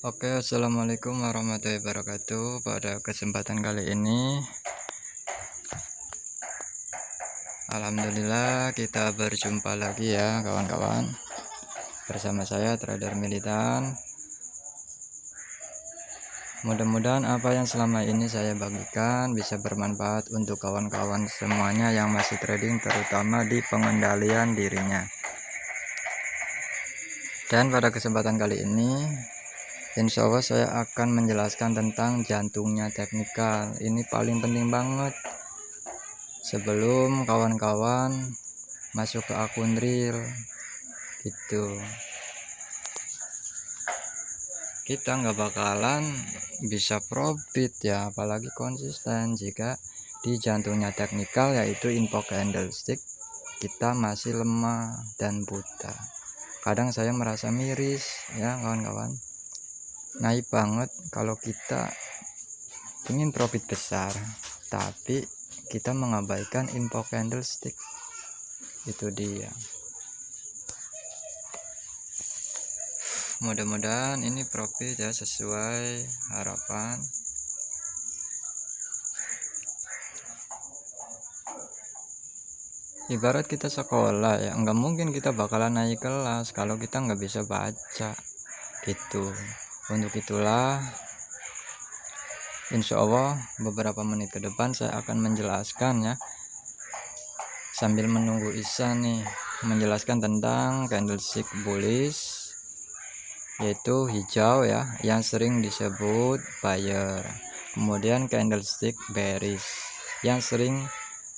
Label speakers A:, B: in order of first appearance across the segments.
A: Oke, assalamualaikum warahmatullahi wabarakatuh. Pada kesempatan kali ini, alhamdulillah kita berjumpa lagi ya kawan-kawan. Bersama saya trader militan. Mudah-mudahan apa yang selama ini saya bagikan bisa bermanfaat untuk kawan-kawan semuanya yang masih trading, terutama di pengendalian dirinya. Dan pada kesempatan kali ini, insya Allah saya akan menjelaskan tentang jantungnya teknikal. Ini paling penting banget sebelum kawan-kawan masuk ke akun real gitu. Kita nggak bakalan bisa profit ya, apalagi konsisten jika di jantungnya teknikal, yaitu info candlestick, kita masih lemah dan buta. Kadang saya merasa miris ya kawan-kawan, naik banget kalau kita ingin profit besar tapi kita mengabaikan info candlestick. Itu dia. Mudah-mudahan ini profit ya sesuai harapan. Ibarat kita sekolah ya, nggak mungkin kita bakalan naik kelas kalau kita nggak bisa baca gitu. Untuk itulah insya Allah beberapa menit ke depan saya akan menjelaskan ya, sambil menunggu Isa nih, menjelaskan tentang candlestick bullish, yaitu hijau ya, yang sering disebut buyer. Kemudian candlestick bearish yang sering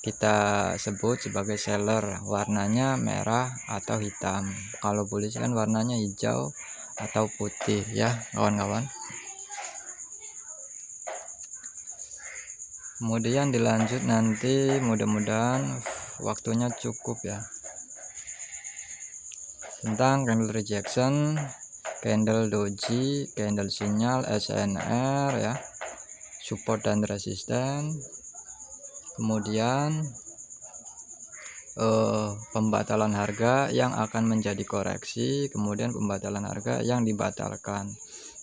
A: kita sebut sebagai seller, warnanya merah atau hitam. Kalau bullish kan warnanya hijau atau putih ya kawan-kawan. Kemudian dilanjut nanti, mudah-mudahan waktunya cukup ya, tentang candle rejection, candle doji, candle sinyal, SNR ya, support dan resisten. Kemudian pembatalan harga yang akan menjadi koreksi, kemudian pembatalan harga yang dibatalkan,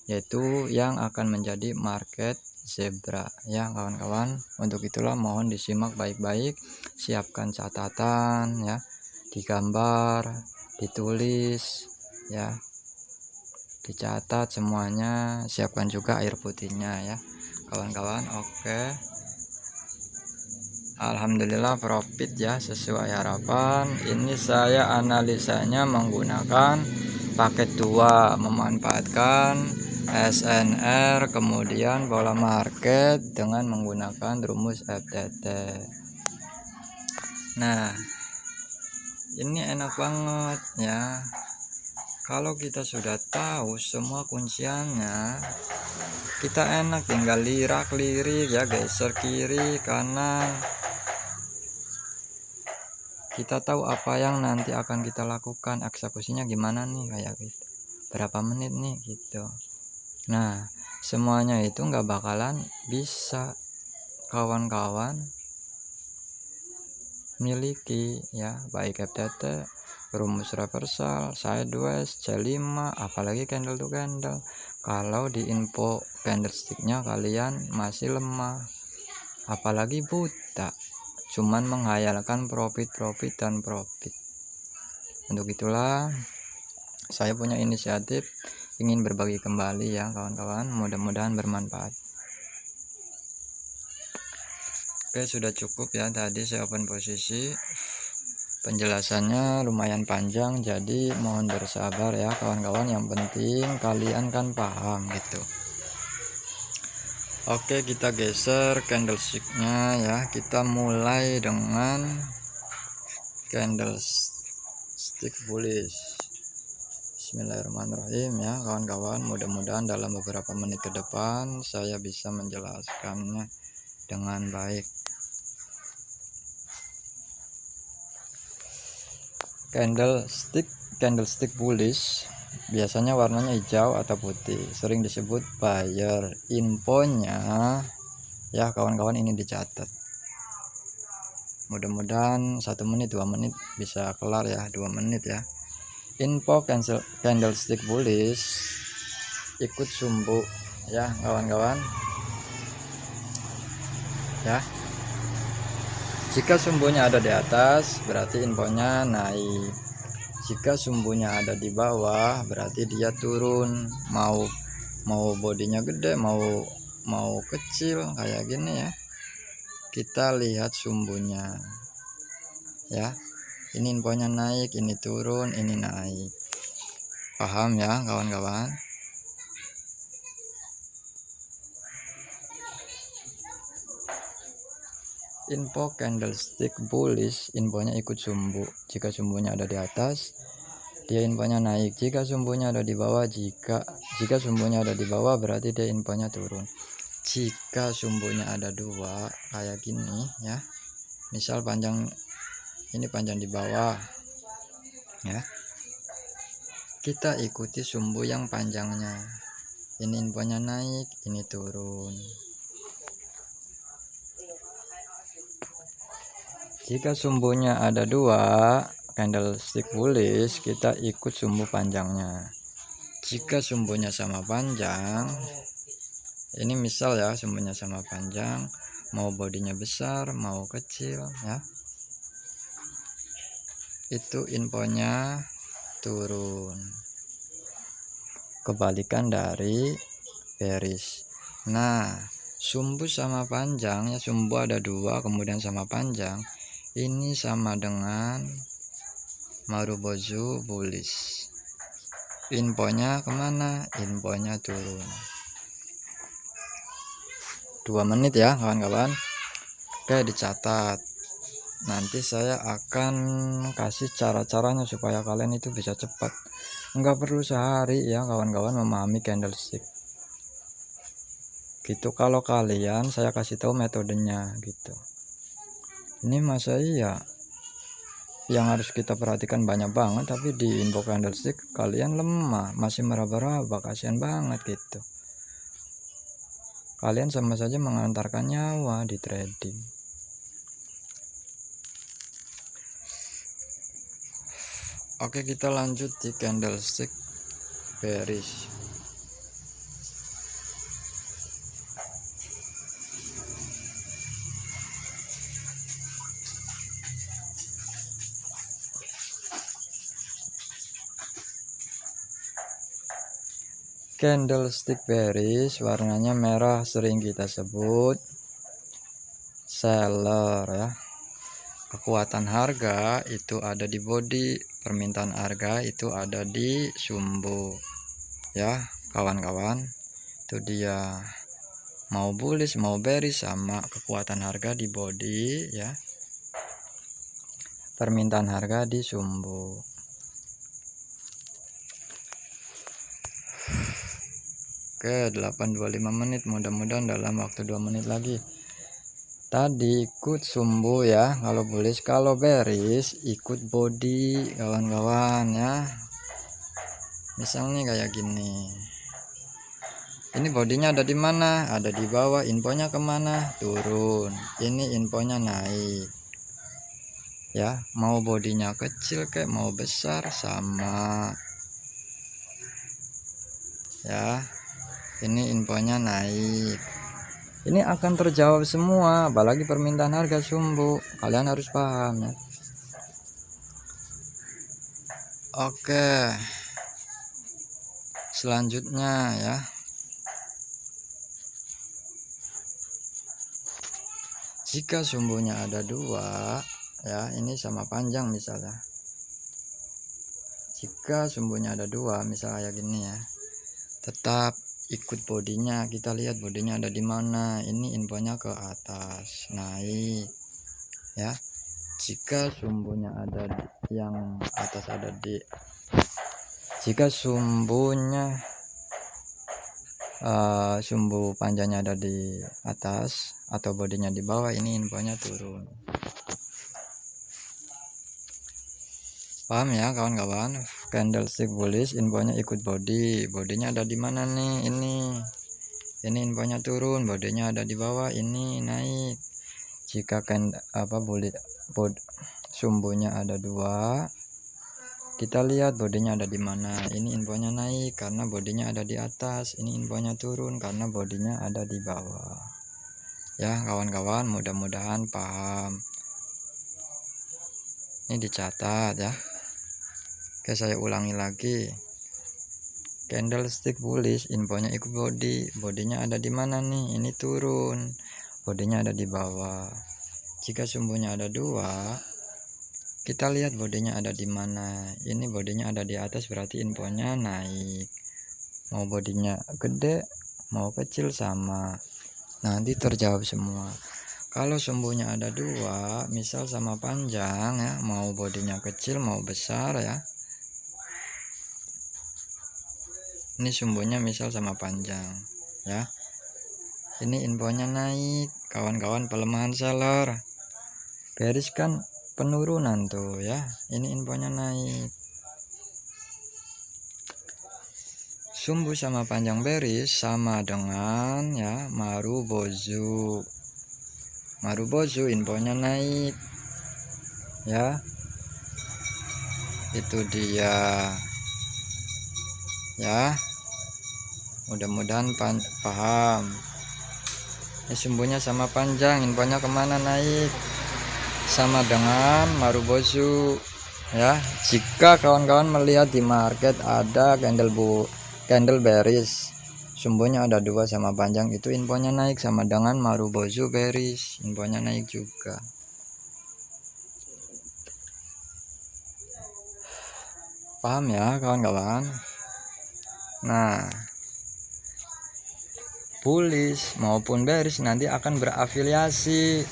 A: yaitu yang akan menjadi market zebra ya kawan-kawan. Untuk itulah mohon disimak baik-baik, siapkan catatan ya, digambar, ditulis ya, dicatat semuanya, siapkan juga air putihnya ya kawan-kawan. Oke, alhamdulillah profit ya sesuai harapan. Ini saya analisanya menggunakan paket 2, memanfaatkan SNR kemudian pola market dengan menggunakan rumus FTT. Nah, ini enak banget ya. Kalau kita sudah tahu semua kunciannya, kita enak tinggal lirak-lirik ya, geser kiri kanan. Kita tahu apa yang nanti akan kita lakukan, eksekusinya gimana nih, kayak gitu, berapa menit nih gitu. Nah, semuanya itu nggak bakalan bisa kawan-kawan miliki ya, baik FTT, rumus reversal, sideways, C5, apalagi candle to candle, kalau di info candlesticknya kalian masih lemah, apalagi buta, cuman menghayalkan profit dan profit. Untuk itulah saya punya inisiatif ingin berbagi kembali ya kawan-kawan, mudah-mudahan bermanfaat. Oke, sudah cukup ya, tadi saya open posisi, penjelasannya lumayan panjang, jadi mohon bersabar ya kawan-kawan, yang penting kalian kan paham gitu. Oke, kita geser candlesticknya ya, kita mulai dengan candlestick bullish. Bismillahirrahmanirrahim ya kawan-kawan, mudah-mudahan dalam beberapa menit ke depan saya bisa menjelaskannya dengan baik. Candlestick bullish biasanya warnanya hijau atau putih, sering disebut buyer. Infonya ya kawan-kawan, ini dicatat, mudah-mudahan 1 menit 2 menit bisa kelar ya, 2 menit ya. Info candlestick bullish ikut sumbu ya kawan-kawan ya. Jika sumbunya ada di atas berarti infonya naik, jika sumbunya ada di bawah berarti dia turun, mau bodinya gede mau kecil kayak gini ya. Kita lihat sumbunya ya, ini infonya naik, ini turun, ini naik. Paham ya kawan-kawan? Info candlestick bullish, infonya ikut sumbu. Jika sumbunya ada di atas dia infonya naik, jika sumbunya ada di bawah jika sumbunya ada di bawah berarti dia infonya turun. Jika sumbunya ada dua kayak gini ya, misal panjang ini panjang di bawah ya, kita ikuti sumbu yang panjangnya, ini infonya naik, ini turun. Jika sumbunya ada dua candlestick bullish, kita ikut sumbu panjangnya. Jika sumbunya sama panjang, ini misal ya, sumbunya sama panjang, mau bodinya besar mau kecil ya, itu infonya turun. Kebalikan dari bearish. Nah, sumbu sama panjang ya, sumbu ada dua kemudian sama panjang, ini sama dengan Marubozu bullish. Infonya kemana? Infonya turun. 2 menit ya kawan-kawan. Oke, dicatat. Nanti saya akan kasih cara-caranya supaya kalian itu bisa cepat. Enggak perlu sehari ya kawan-kawan memahami candlestick. Gitu kalau kalian saya kasih tahu metodenya gitu. Ini masa iya yang harus kita perhatikan banyak banget, tapi di info candlestick kalian lemah, masih meraba-raba, kasihan banget gitu. Kalian sama saja mengantarkan nyawa di trading. Oke, kita lanjut di candlestick bearish. Candlestick bearish warnanya merah, sering kita sebut seller ya. Kekuatan harga itu ada di body, permintaan harga itu ada di sumbu ya kawan-kawan. Itu dia, mau bullish mau bearish sama kekuatan harga di body ya, permintaan harga di sumbu. Oke, 8:25 menit, mudah-mudahan dalam waktu 2 menit lagi. Tadi ikut sumbu ya kalau bullish, kalau bearish ikut body kawan-kawan ya. Misalnya kayak gini, ini bodinya ada di mana? Ada di bawah, infonya kemana? Turun. Ini infonya naik ya, mau bodinya kecil kayak mau besar sama ya. Ini infonya naik, ini akan terjawab semua, apalagi permintaan harga sumbu, kalian harus paham ya. Oke, selanjutnya ya, jika sumbunya ada dua ya, ini sama panjang misalnya, jika sumbunya ada dua misal kayak gini ya, tetap ikut bodinya. Kita lihat bodinya ada di mana, ini infonya ke atas naik ya. Jika sumbunya ada yang atas ada di, jika sumbunya sumbu panjangnya ada di atas atau bodinya di bawah, ini infonya turun. Paham ya kawan-kawan? Candlestick bullish infonya ikut body, bodinya ada di mana nih, ini infonya turun, bodinya ada di bawah, ini naik. Jika sumbunya ada dua, Kita lihat bodinya ada di mana. Ini infonya naik karena bodinya ada di atas. Ini infonya turun karena bodinya ada di bawah. Ya kawan-kawan, mudah-mudahan paham. Ini dicatat ya. Oke, saya ulangi lagi. Candlestick bullish, infonya ikut body. Bodinya ada di mana nih? Ini turun. Bodinya ada di bawah. Jika sumbunya ada 2, kita lihat bodinya ada di mana. Ini bodinya ada di atas, berarti infonya naik. Mau bodinya gede, mau kecil sama. Nanti terjawab semua. Kalau sumbunya ada 2, misal sama panjang ya, mau bodinya kecil mau besar ya. Ini sumbunya misal sama panjang ya. Ini infonya naik, kawan-kawan, pelemahan seller. Bearish kan penurunan tuh ya. Ini infonya naik. Sumbu sama panjang bearish sama dengan ya Marubozu. Marubozu infonya naik ya. Itu dia ya. Mudah-mudahan paham. Ini sumbunya sama panjang, infonya kemana naik, sama dengan Marubozu ya. Jika kawan-kawan melihat di market ada candle bearish, sumbunya ada 2 sama panjang, itu infonya naik sama dengan Marubozu bearish, infonya naik juga. Paham ya kawan-kawan? Nah, bullish maupun bearish nanti akan berafiliasi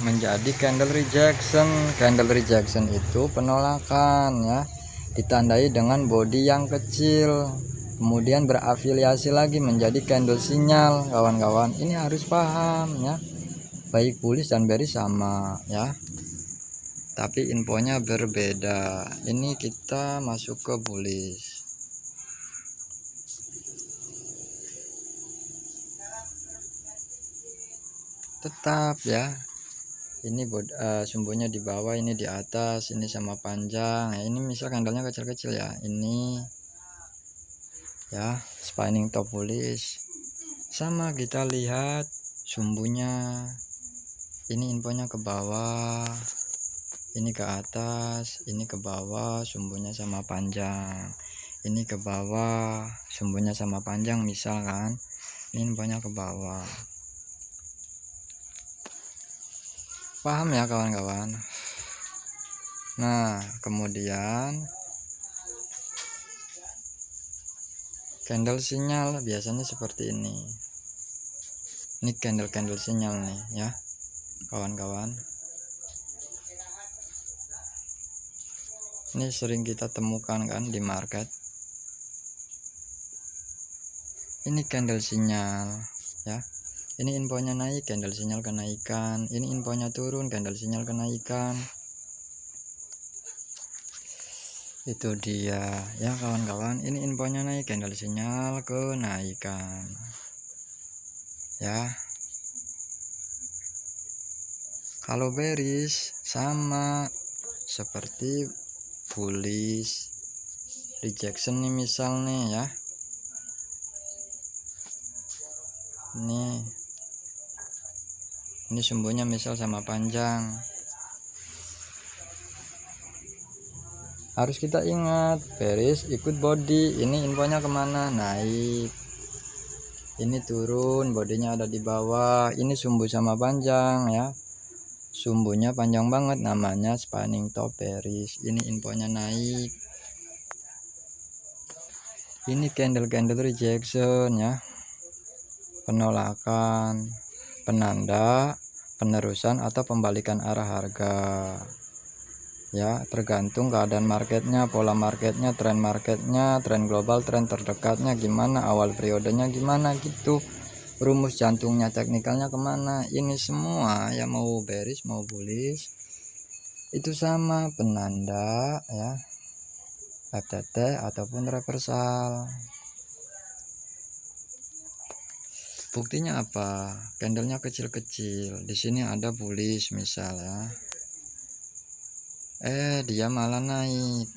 A: menjadi candle rejection. Candle rejection itu penolakan ya, ditandai dengan body yang kecil, kemudian berafiliasi lagi menjadi candle sinyal. Kawan-kawan, ini harus paham ya. Baik bullish dan bearish sama ya, tapi infonya berbeda. Ini kita masuk ke bullish. Tetap ya, ini sumbunya di bawah, ini di atas, ini sama panjang ya. Ini misal candlenya kecil-kecil ya, ini ya spinning top bullish. Sama kita lihat sumbunya, ini infonya ke bawah, ini ke atas, ini ke bawah, sumbunya sama panjang, ini ke bawah, sumbunya sama panjang misalkan, ini infonya ke bawah. Paham ya kawan-kawan? Nah, kemudian candle sinyal biasanya seperti ini. Ini candle sinyal nih ya kawan-kawan. Ini sering kita temukan kan di market. Ini candle sinyal ya. Ini infonya naik, candle sinyal kenaikan. Ini infonya turun, candle sinyal kenaikan. Itu dia ya kawan-kawan. Ini infonya naik, candle sinyal kenaikan ya. Kalau bearish sama seperti bullish rejection nih misal nih ya. Ini sumbunya misal sama panjang. Harus kita ingat, bearish ikut body. Ini infonya kemana? Naik. Ini turun, bodinya ada di bawah. Ini sumbu sama panjang ya. Sumbunya panjang banget, namanya spinning top bearish. Ini infonya naik. Ini candle rejection ya. Penolakan, penanda penerusan atau pembalikan arah harga ya, tergantung keadaan marketnya, pola marketnya, tren global, tren terdekatnya gimana, awal periodenya gimana gitu, rumus jantungnya, teknikalnya kemana. Ini semua ya, mau bearish mau bullish itu sama penanda ya, FTT ataupun reversal. Buktinya apa? Candlenya kecil-kecil. Di sini ada bullish misal ya. Dia malah naik.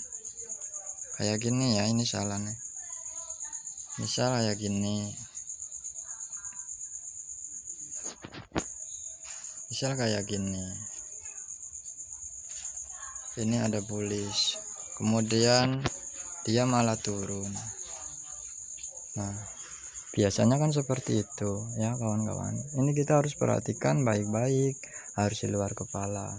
A: kayak gini ya, ini salah nih. Misal kayak gini, ini ada bullish, kemudian dia malah turun. Nah, biasanya kan seperti itu ya kawan-kawan. Ini kita harus perhatikan baik-baik, harus di luar kepala.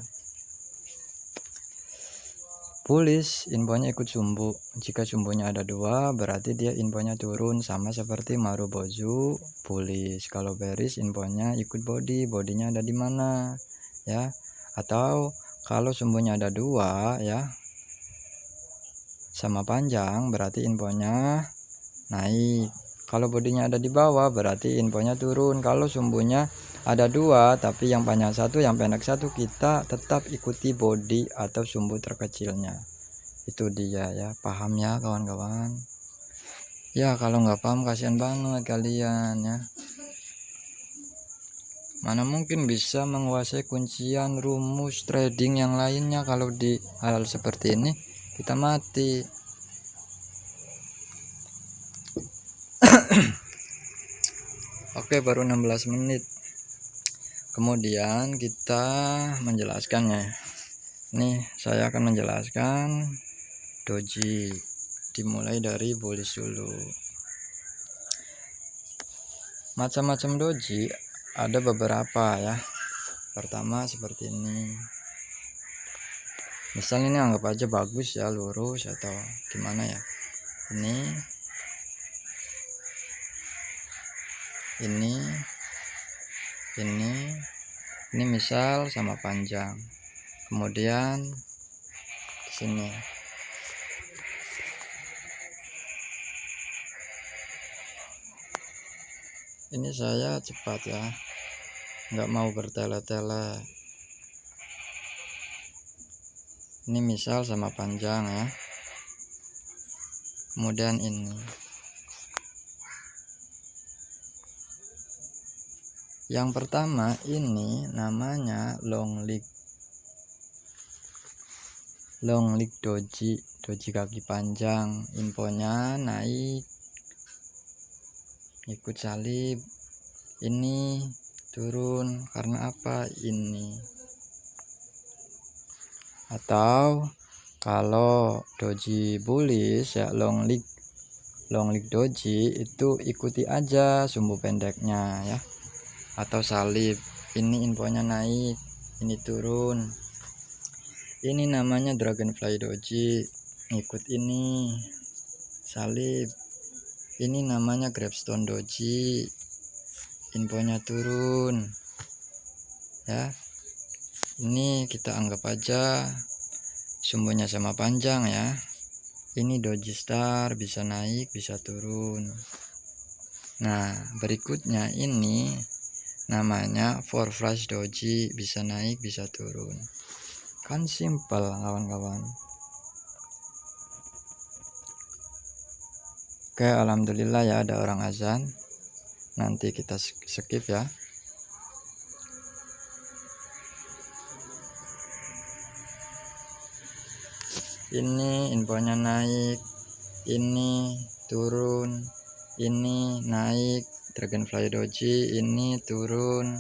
A: Bullish infonya ikut sumbu. Jika sumbunya ada 2, berarti dia infonya turun, sama seperti Marubozu bullish. Kalau bearish infonya ikut body, bodinya ada di mana ya. Atau kalau sumbunya ada 2 ya sama panjang, berarti infonya naik. Kalau bodinya ada di bawah, berarti infonya turun. Kalau sumbunya ada 2 tapi yang panjang 1 yang pendek 1, kita tetap ikuti body atau sumbu terkecilnya. Itu dia ya, paham ya kawan-kawan. Ya kalau nggak paham kasihan banget kalian ya. Mana mungkin bisa menguasai kuncian rumus trading yang lainnya. Kalau di hal seperti ini kita mati. Oke, baru 16 menit. Kemudian kita menjelaskannya. Nih, saya akan menjelaskan doji. Dimulai dari bullish dulu. Macam-macam doji ada beberapa ya. Pertama seperti ini. Misal ini anggap aja bagus ya, lurus atau gimana ya. Ini misal sama panjang. Kemudian di sini. Ini saya cepat ya, nggak mau bertele-tele. Ini misal sama panjang ya. Kemudian ini. Yang pertama ini namanya long leg doji kaki panjang. Infonya naik ikut salib, ini turun karena apa ini. Atau kalau doji bullish ya, long leg doji itu ikuti aja sumbu pendeknya ya, atau salib. Ini infonya naik, ini turun. Ini namanya dragonfly doji, ikut ini salib. Ini namanya gravestone doji, infonya turun ya. Ini kita anggap aja sumbunya sama panjang ya. Ini doji star, bisa naik bisa turun. Nah berikutnya ini namanya four flash doji, bisa naik bisa turun. Kan simple kawan-kawan. Oke, alhamdulillah ya ada orang azan. Nanti kita skip ya. Ini infonya naik, ini turun, ini naik dragonfly doji, ini turun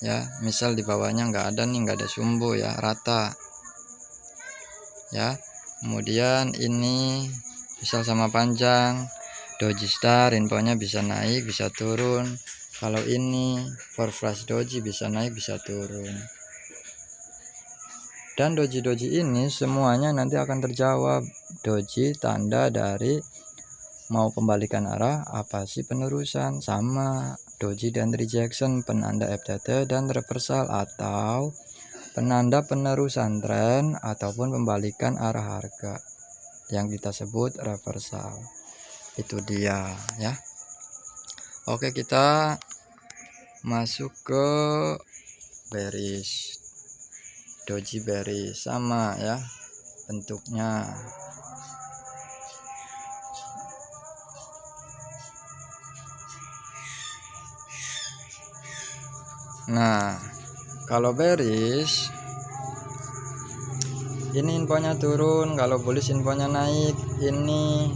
A: ya. Misal di bawahnya nggak ada nih, nggak ada sumbu ya, rata ya. Kemudian ini misal sama panjang doji star, infonya bisa naik bisa turun. Kalau ini four flash doji, bisa naik bisa turun. Dan doji-doji ini semuanya nanti akan terjawab. Doji tanda dari mau pembalikan arah, apa sih penerusan, sama doji dan rejection penanda FTT dan reversal atau penanda penerusan tren ataupun pembalikan arah harga yang kita sebut reversal. Itu dia ya. Oke, kita masuk ke bearish. Doji bearish sama ya bentuknya. Nah kalau bearish ini infonya turun, kalau bullish infonya naik ini.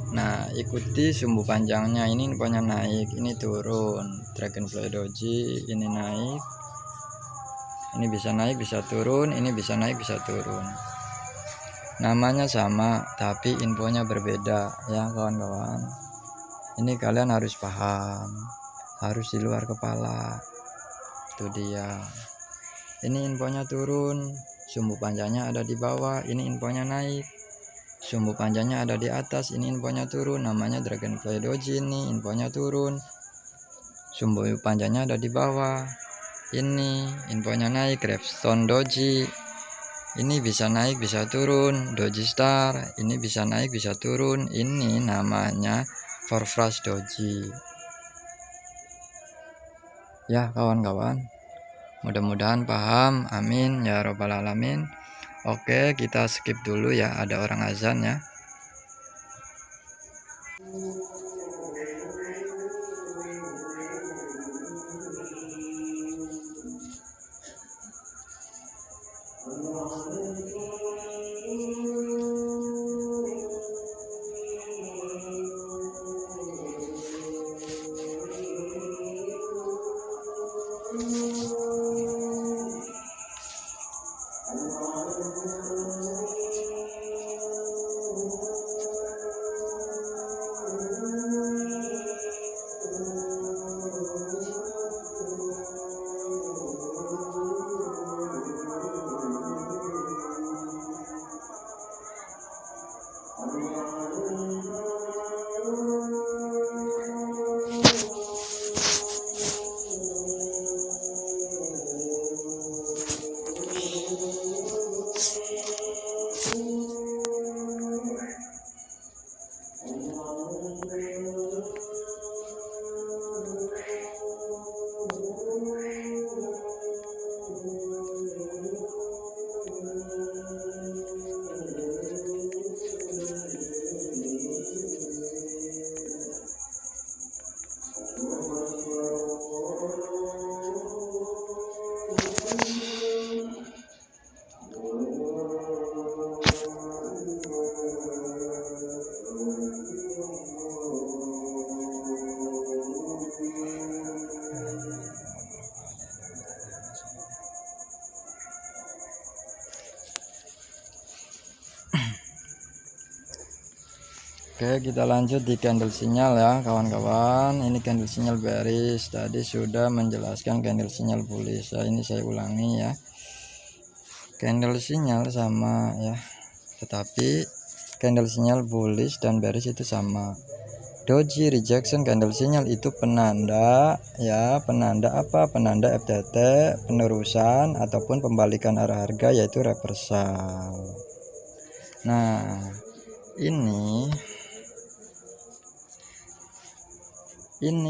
A: Nah, ikuti sumbu panjangnya, ini infonya naik, ini turun. Dragonfly doji ini naik, ini bisa naik bisa turun, ini bisa naik bisa turun. Namanya sama tapi infonya berbeda ya kawan-kawan. Ini kalian harus paham, harus di luar kepala. Itu dia. Ini infonya turun, sumbu panjangnya ada di bawah, ini infonya naik. Sumbu panjangnya ada di atas, ini infonya turun, namanya Dragonfly doji, ini infonya turun. Sumbu panjangnya ada di bawah, ini infonya naik. Gravestone doji, ini bisa naik bisa turun. Doji star, ini bisa naik bisa turun, ini namanya Forfras doji. Ya kawan-kawan, mudah-mudahan paham, amin ya robbal alamin. Oke, kita skip dulu ya, ada orang azan ya. Oke, kita lanjut di candle sinyal ya kawan-kawan. Ini candle sinyal bearish, tadi sudah menjelaskan candle sinyal bullish ya, ini saya ulangi ya. Candle sinyal sama ya, tetapi candle sinyal bullish dan bearish itu sama. Doji rejection candle sinyal itu penanda ya, penanda apa? Penanda FTT, penerusan ataupun pembalikan arah harga, yaitu reversal. Nah, ini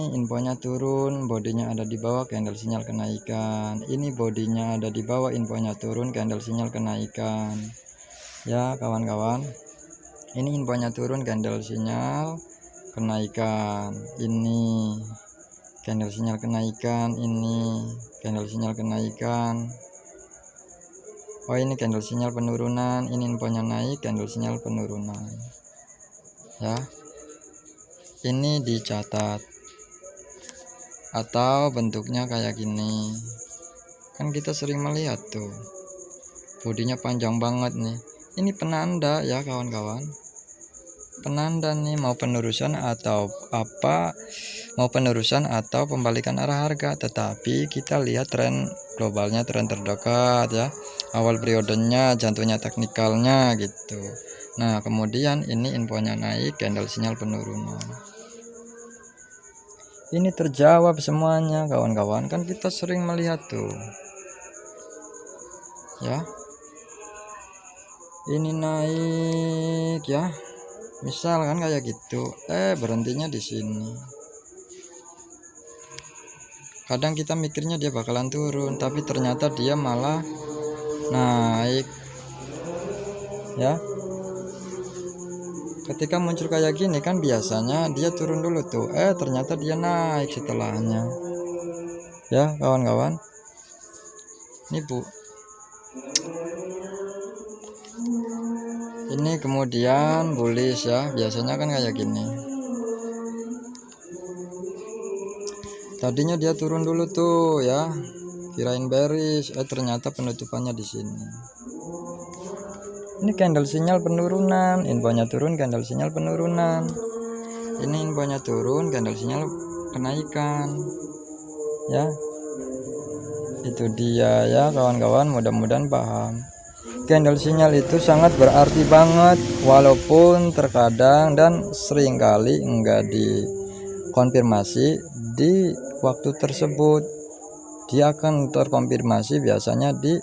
A: infonya turun, bodinya ada di bawah, candle sinyal kenaikan. Ini bodinya ada di bawah, infonya turun, candle sinyal kenaikan. Ya kawan-kawan, ini infonya turun, candle sinyal kenaikan. Ini candle sinyal kenaikan, ini candle sinyal kenaikan. Oh, ini candle sinyal penurunan, ini infonya naik, candle sinyal penurunan. Ya, ini dicatat. Atau bentuknya kayak gini, kan kita sering melihat tuh, bodinya panjang banget nih. Ini penanda ya kawan-kawan, penanda nih, mau penerusan atau apa, mau penerusan atau pembalikan arah harga. Tetapi kita lihat tren globalnya, tren terdekat ya, awal periodenya, jantungnya teknikalnya gitu. Nah kemudian ini infonya naik, candle sinyal penurunan. Ini terjawab semuanya kawan-kawan, kan kita sering melihat tuh ya. Ini naik ya, misal kan kayak gitu, berhentinya di sini. Kadang kita mikirnya dia bakalan turun, tapi ternyata dia malah naik ya. Ketika muncul kayak gini kan biasanya dia turun dulu tuh, ternyata dia naik setelahnya ya kawan-kawan. Ini Ini kemudian bullish ya, biasanya kan kayak gini. Tadinya dia turun dulu tuh ya, kirain bearish, ternyata penutupannya di sini. Ini candle sinyal penurunan, infonya turun, candle sinyal penurunan. Ini infonya turun, candle sinyal kenaikan. Ya, itu dia ya kawan-kawan, mudah-mudahan paham. Candle sinyal itu sangat berarti banget, walaupun terkadang dan seringkali enggak dikonfirmasi di waktu tersebut. Dia akan terkonfirmasi biasanya di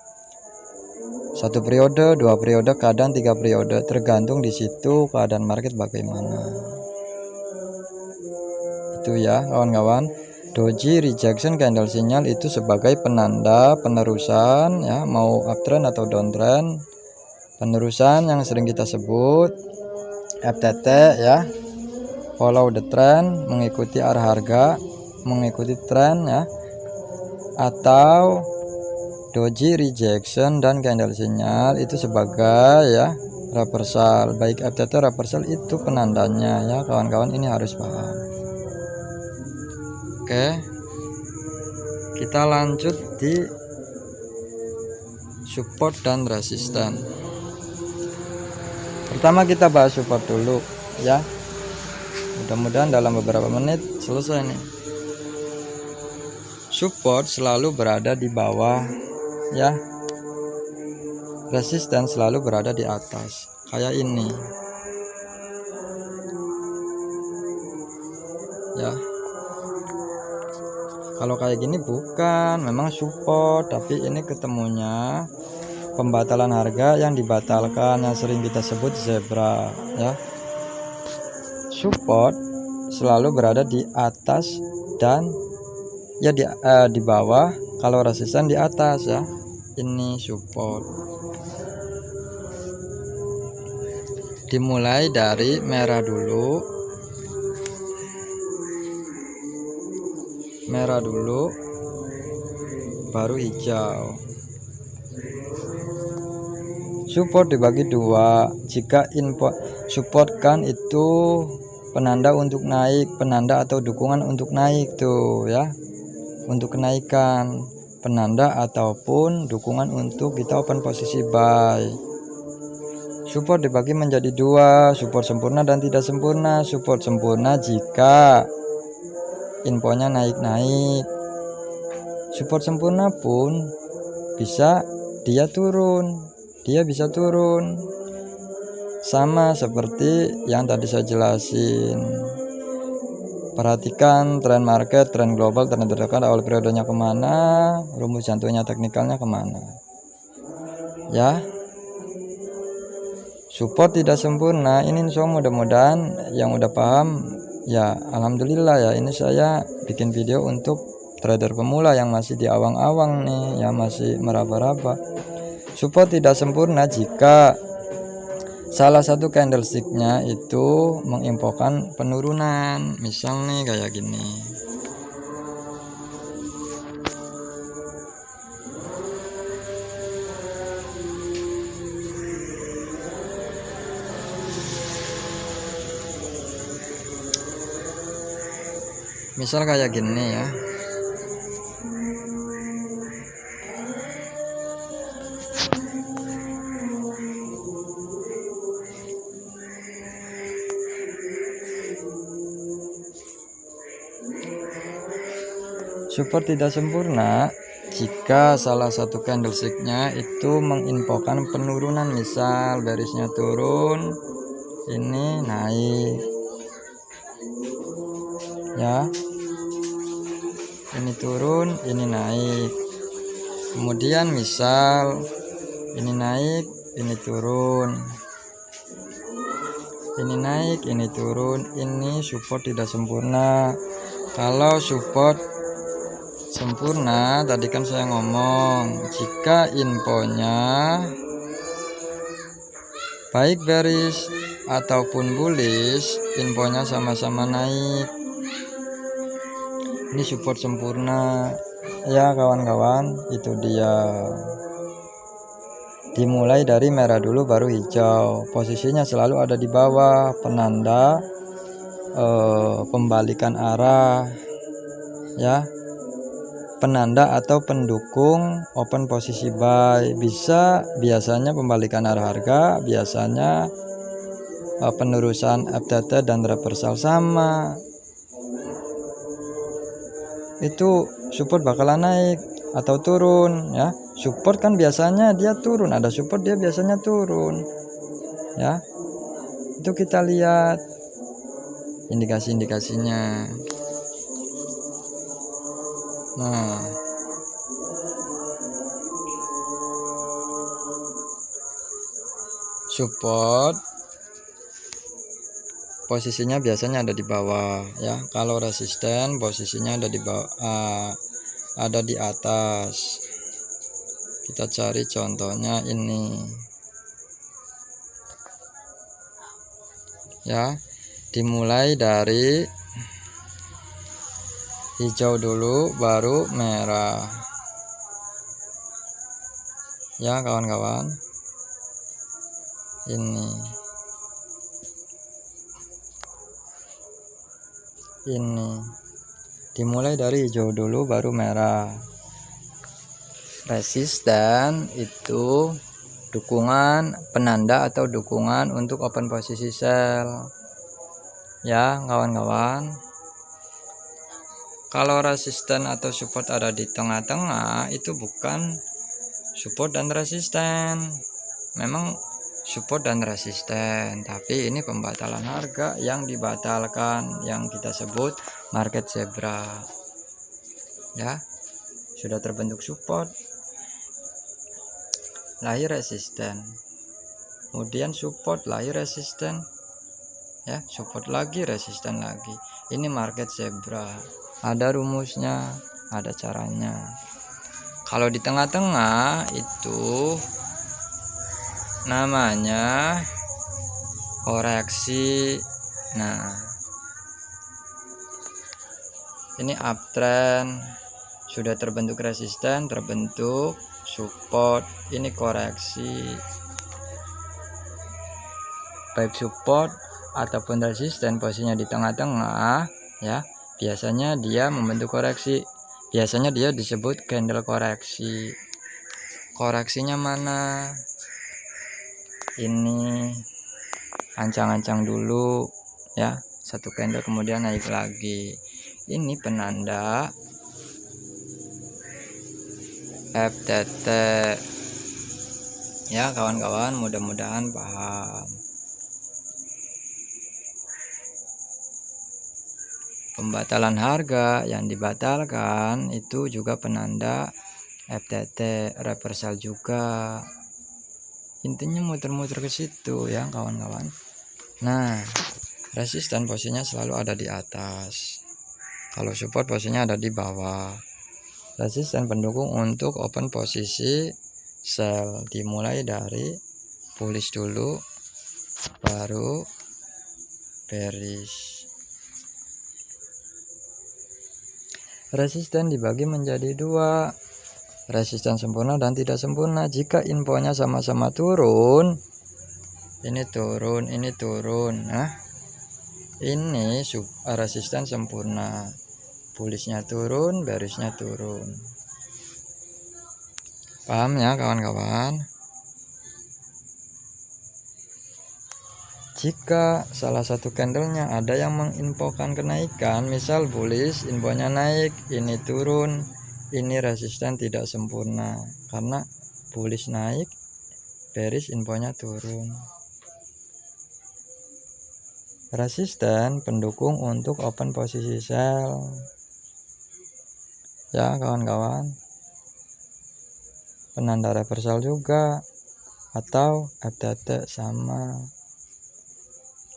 A: 1 periode, 2 periode, kadang 3 periode, tergantung di situ keadaan market bagaimana. Itu ya kawan-kawan. Doji rejection candle sinyal itu sebagai penanda penerusan ya, mau uptrend atau downtrend. Penerusan yang sering kita sebut FTT ya, follow the trend, mengikuti arah harga, mengikuti tren ya. Atau doji rejection dan candle sinyal itu sebagai ya reversal. Baik FTT reversal itu penandanya ya kawan-kawan, ini harus paham. Oke, kita lanjut di support dan resisten. Pertama kita bahas support dulu ya, mudah-mudahan dalam beberapa menit selesai nih. Support selalu berada di bawah ya, resisten selalu berada di atas kayak ini ya. Kalau kayak gini bukan memang support, tapi ini ketemunya pembatalan harga yang dibatalkan, yang sering kita sebut zebra ya. Support selalu berada di atas dan ya di bawah, kalau resisten di atas ya. Ini support. Dimulai dari merah dulu. Merah dulu baru hijau. Support dibagi dua. Jika info support kan itu penanda untuk naik, penanda atau dukungan untuk naik tuh ya, untuk kenaikan, penanda ataupun dukungan untuk kita open posisi buy. Support dibagi menjadi dua, support sempurna dan tidak sempurna. Support sempurna jika infonya naik-naik. Support sempurna pun bisa dia turun, dia bisa turun. Sama seperti yang tadi saya jelasin. Perhatikan tren market, tren global, tren terdekat, awal periodenya kemana, rumus jantungnya teknikalnya kemana. Ya, support tidak sempurna. Ini insya Allah mudah-mudahan yang udah paham. Ya alhamdulillah ya, ini saya bikin video untuk trader pemula yang masih di awang-awang nih, yang masih meraba-raba. Support tidak sempurna jika salah satu candlesticknya itu menginfokan penurunan, misal nih kayak gini. Misal kayak gini ya. Support tidak sempurna jika salah satu candlesticknya itu menginfokan penurunan, misal bearishnya turun, ini naik ya, ini turun, ini naik. Kemudian misal ini naik, ini turun, ini naik, ini turun. Ini support tidak sempurna. Kalau support sempurna, tadi kan saya ngomong jika infonya baik bearish ataupun bullish, infonya sama-sama naik, ini support sempurna ya kawan-kawan. Itu dia. dimulai dari merah dulu baru hijau. Posisinya selalu ada di bawah, penanda pembalikan arah ya, penanda atau pendukung open posisi buy. Biasanya pembalikan arah harga, biasanya penerusan FTT dan reversal sama. Itu support bakalan naik atau turun ya. Support kan biasanya dia turun, ada support dia biasanya turun ya. Itu kita lihat indikasi-indikasinya. Nah, support posisinya biasanya ada di bawah ya. Kalau resisten posisinya ada di bawah, ada di atas. Kita cari contohnya ini ya, dimulai dari hijau dulu baru merah ya kawan-kawan. Ini dimulai dari hijau dulu baru merah. Resisten itu dukungan, penanda atau dukungan untuk open posisi sell ya kawan-kawan. Kalau resisten atau support ada di tengah-tengah, itu bukan support dan resisten, memang support dan resisten, tapi ini pembatalan harga yang dibatalkan, yang kita sebut market zebra ya. Sudah terbentuk support, lahir resisten, kemudian support, lahir resisten ya, support lagi, resisten lagi. Ini market zebra, ada rumusnya, ada caranya. Kalau di tengah-tengah itu namanya koreksi. Nah, ini uptrend, sudah terbentuk resisten, terbentuk support, ini koreksi. Baik support ataupun resisten posisinya di tengah-tengah ya, biasanya dia membentuk koreksi. Biasanya dia disebut candle koreksi. Koreksinya mana? Ini ancang-ancang dulu ya, satu candle kemudian naik lagi. Ini penanda FTT ya kawan-kawan, mudah-mudahan paham. Pembatalan harga yang dibatalkan itu juga penanda FTT, reversal juga. Intinya muter-muter ke situ ya kawan-kawan. Nah, resisten posisinya selalu ada di atas. Kalau support posisinya ada di bawah. Resisten pendukung untuk open posisi sell, dimulai dari bullish dulu baru bearish. Resisten dibagi menjadi dua, resisten sempurna dan tidak sempurna. Jika infonya sama-sama turun, ini turun, ini turun, nah ini resisten sempurna, bullishnya turun, bearishnya turun. Paham ya kawan-kawan? Jika salah satu candlenya ada yang menginfokan kenaikan, misal bullish, infonya naik, ini turun, ini resisten tidak sempurna karena bullish naik, bearish infonya turun. Resisten pendukung untuk open posisi sell ya kawan-kawan. Penanda reversal juga atau FTT sama.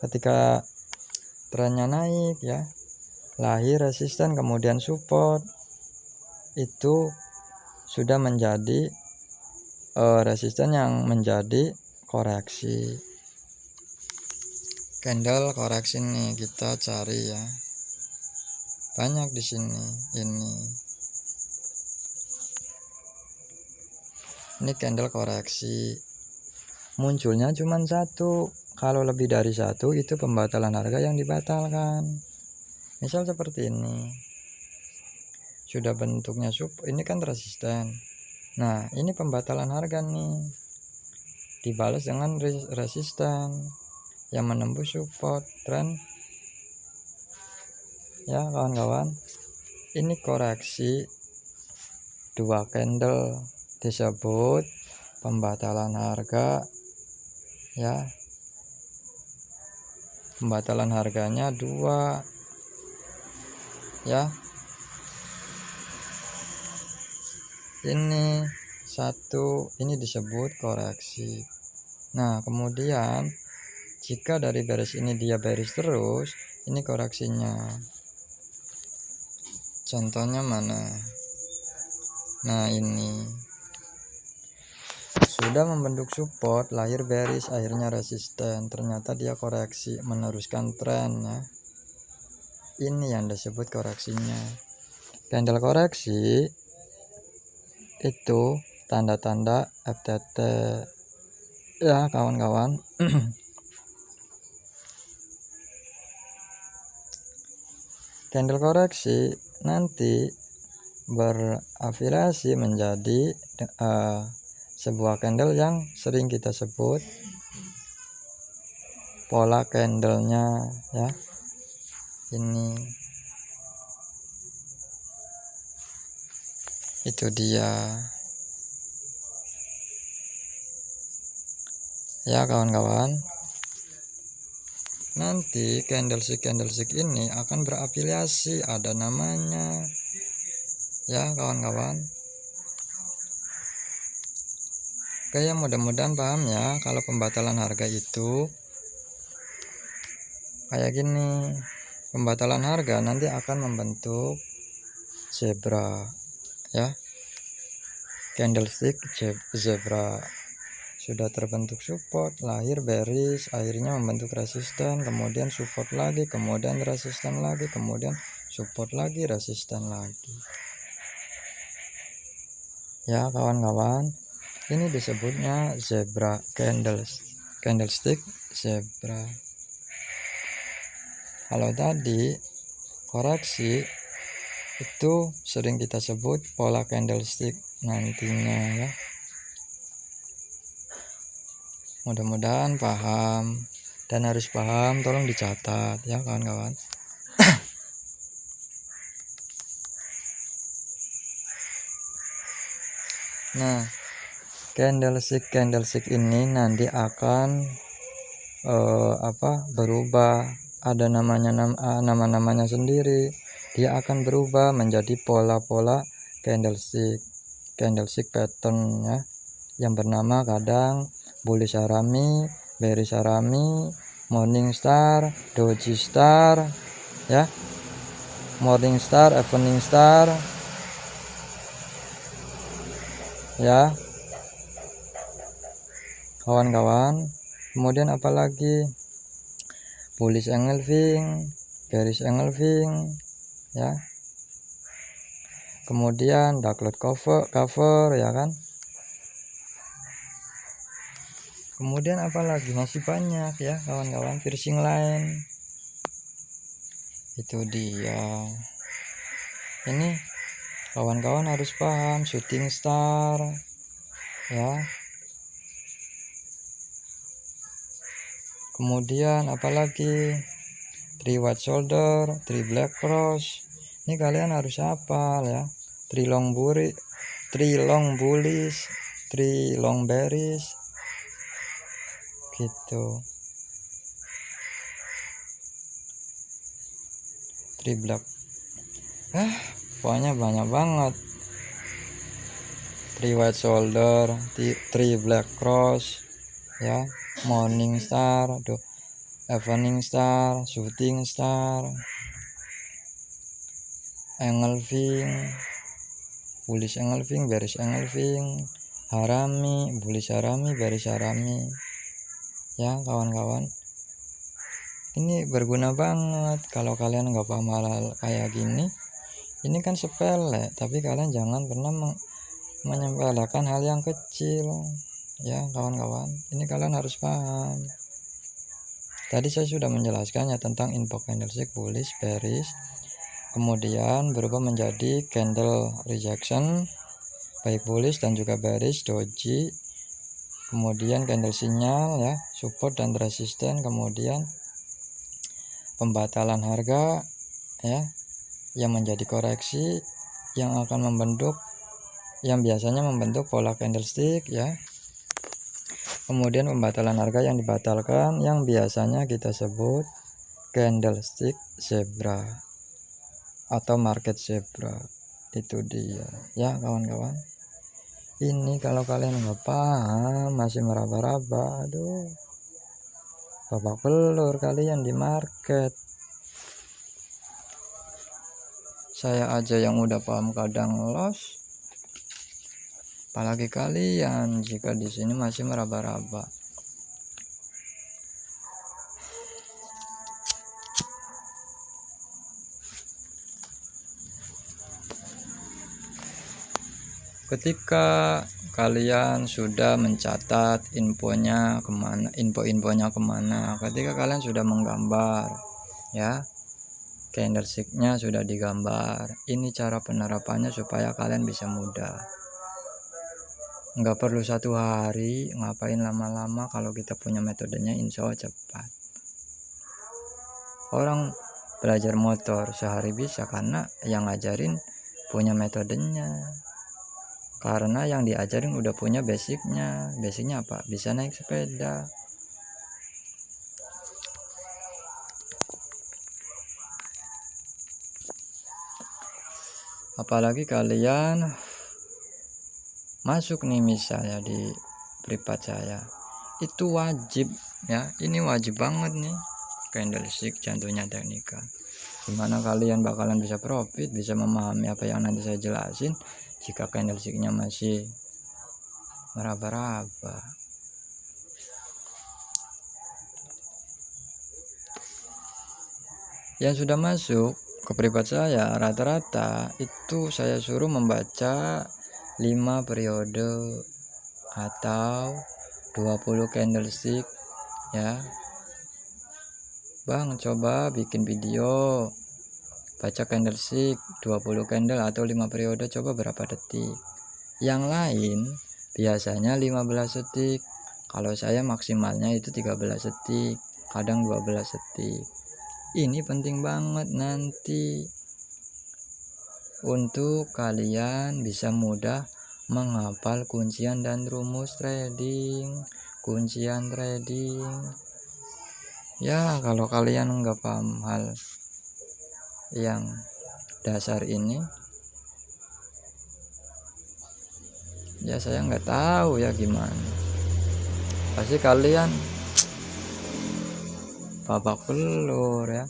A: Ketika trennya naik ya, lahir resisten kemudian support, itu sudah menjadi resisten yang menjadi koreksi. Candle koreksi nih kita cari ya, banyak di sini. Ini candle koreksi munculnya cuma satu. Kalau lebih dari satu itu pembatalan harga yang dibatalkan. Misal seperti ini, sudah bentuknya ini kan resisten. Nah ini pembatalan harga nih, dibalas dengan resisten yang menembus support trend ya kawan-kawan. Ini koreksi 2 candle disebut pembatalan harga ya. Pembatalan harganya 2 ya. Ini 1, ini disebut koreksi. Nah kemudian jika dari bearish ini dia bearish terus, ini koreksinya. Contohnya mana? Nah ini sudah membentuk support, lahir bearish, akhirnya resisten, ternyata dia koreksi meneruskan tren ya. Ini yang disebut koreksinya. Candle koreksi itu tanda-tanda FTT ya kawan-kawan. Candle koreksi nanti berafiliasi menjadi sebuah candle yang sering kita sebut pola candlenya ya. Ini itu dia ya kawan-kawan. Nanti candlestick ini akan berafiliasi, ada namanya ya kawan-kawan. Kayak mudah-mudahan paham ya. Kalau pembatalan harga itu kayak gini, pembatalan harga nanti akan membentuk zebra ya, candlestick zebra. Sudah terbentuk support, lahir bearish, akhirnya membentuk resisten, kemudian support lagi, kemudian resisten lagi, kemudian support lagi, resisten lagi ya kawan-kawan. Ini disebutnya zebra candlestick zebra. Kalau tadi koreksi itu sering kita sebut pola candlestick nantinya ya. Mudah-mudahan paham, dan harus paham tolong dicatat ya kawan-kawan. Nah candlestick ini nanti akan berubah, ada nama-namanya sendiri. Dia akan berubah menjadi pola-pola candlestick pattern ya, yang bernama kadang bullish harami, bearish harami, morning star, doji star ya, morning star, evening star ya kawan-kawan. Kemudian apalagi bullish engulfing, bearish engulfing ya. Kemudian dark cloud cover ya kan. Kemudian apalagi, masih banyak ya kawan-kawan, piercing line. Itu dia. Ini kawan-kawan harus paham, shooting star ya. Kemudian apalagi 3 white shoulder, 3 black cross. Ini kalian harus hafal ya. 3 long bullish, 3 long bearish gitu. 3 black, pokoknya banyak banget. 3 white shoulder, 3 black cross ya, morning star, evening star, shooting star, engulfing, bullish engulfing, bearish engulfing, harami, bullish harami, bearish harami ya kawan-kawan. Ini berguna banget kalau kalian nggak paham hal kayak gini. Ini kan sepele, tapi kalian jangan pernah menyepelekan hal yang kecil ya kawan-kawan, ini kalian harus paham. Tadi saya sudah menjelaskannya tentang info candlestick bullish, bearish, kemudian berubah menjadi candle rejection, baik bullish dan juga bearish, doji, kemudian candle sinyal ya, support dan resisten, kemudian pembatalan harga ya, yang menjadi koreksi yang akan membentuk, yang biasanya membentuk pola candlestick ya. Kemudian pembatalan harga yang dibatalkan yang biasanya kita sebut candlestick zebra atau market zebra. Itu dia ya kawan-kawan. Ini kalau kalian nggak paham, masih meraba-raba, aduh, babak belur kalian di market. Saya aja yang udah paham kadang loss, apalagi kalian jika di sini masih meraba-raba. Ketika kalian sudah mencatat infonya kemana, info-infonya kemana, ketika kalian sudah menggambar ya, candlesticknya sudah digambar, ini cara penerapannya supaya kalian bisa mudah. Nggak perlu 1 hari, ngapain lama-lama, kalau kita punya metodenya insya Allah cepat. Orang belajar motor sehari bisa karena yang ngajarin punya metodenya. Karena yang diajarin udah punya basicnya. Basicnya apa? Bisa naik sepeda. Apalagi kalian masuk nih misalnya di privat saya, itu wajib ya, ini wajib banget nih candlestick, contohnya teknikal. Gimana kalian bakalan bisa profit, bisa memahami apa yang nanti saya jelasin jika candlesticknya masih meraba-raba. Yang sudah masuk ke privat saya rata-rata itu saya suruh membaca 5 periode atau 20 candlestick ya. Bang, coba bikin video baca candlestick 20 candle atau 5 periode, coba berapa detik. Yang lain biasanya 15 detik. Kalau saya maksimalnya itu 13 detik, kadang 12 detik. Ini penting banget nanti untuk kalian bisa mudah menghafal kuncian dan rumus trading, kuncian trading. Ya, kalau kalian nggak paham hal yang dasar ini, ya saya nggak tahu ya gimana. Pasti kalian babak belur ya.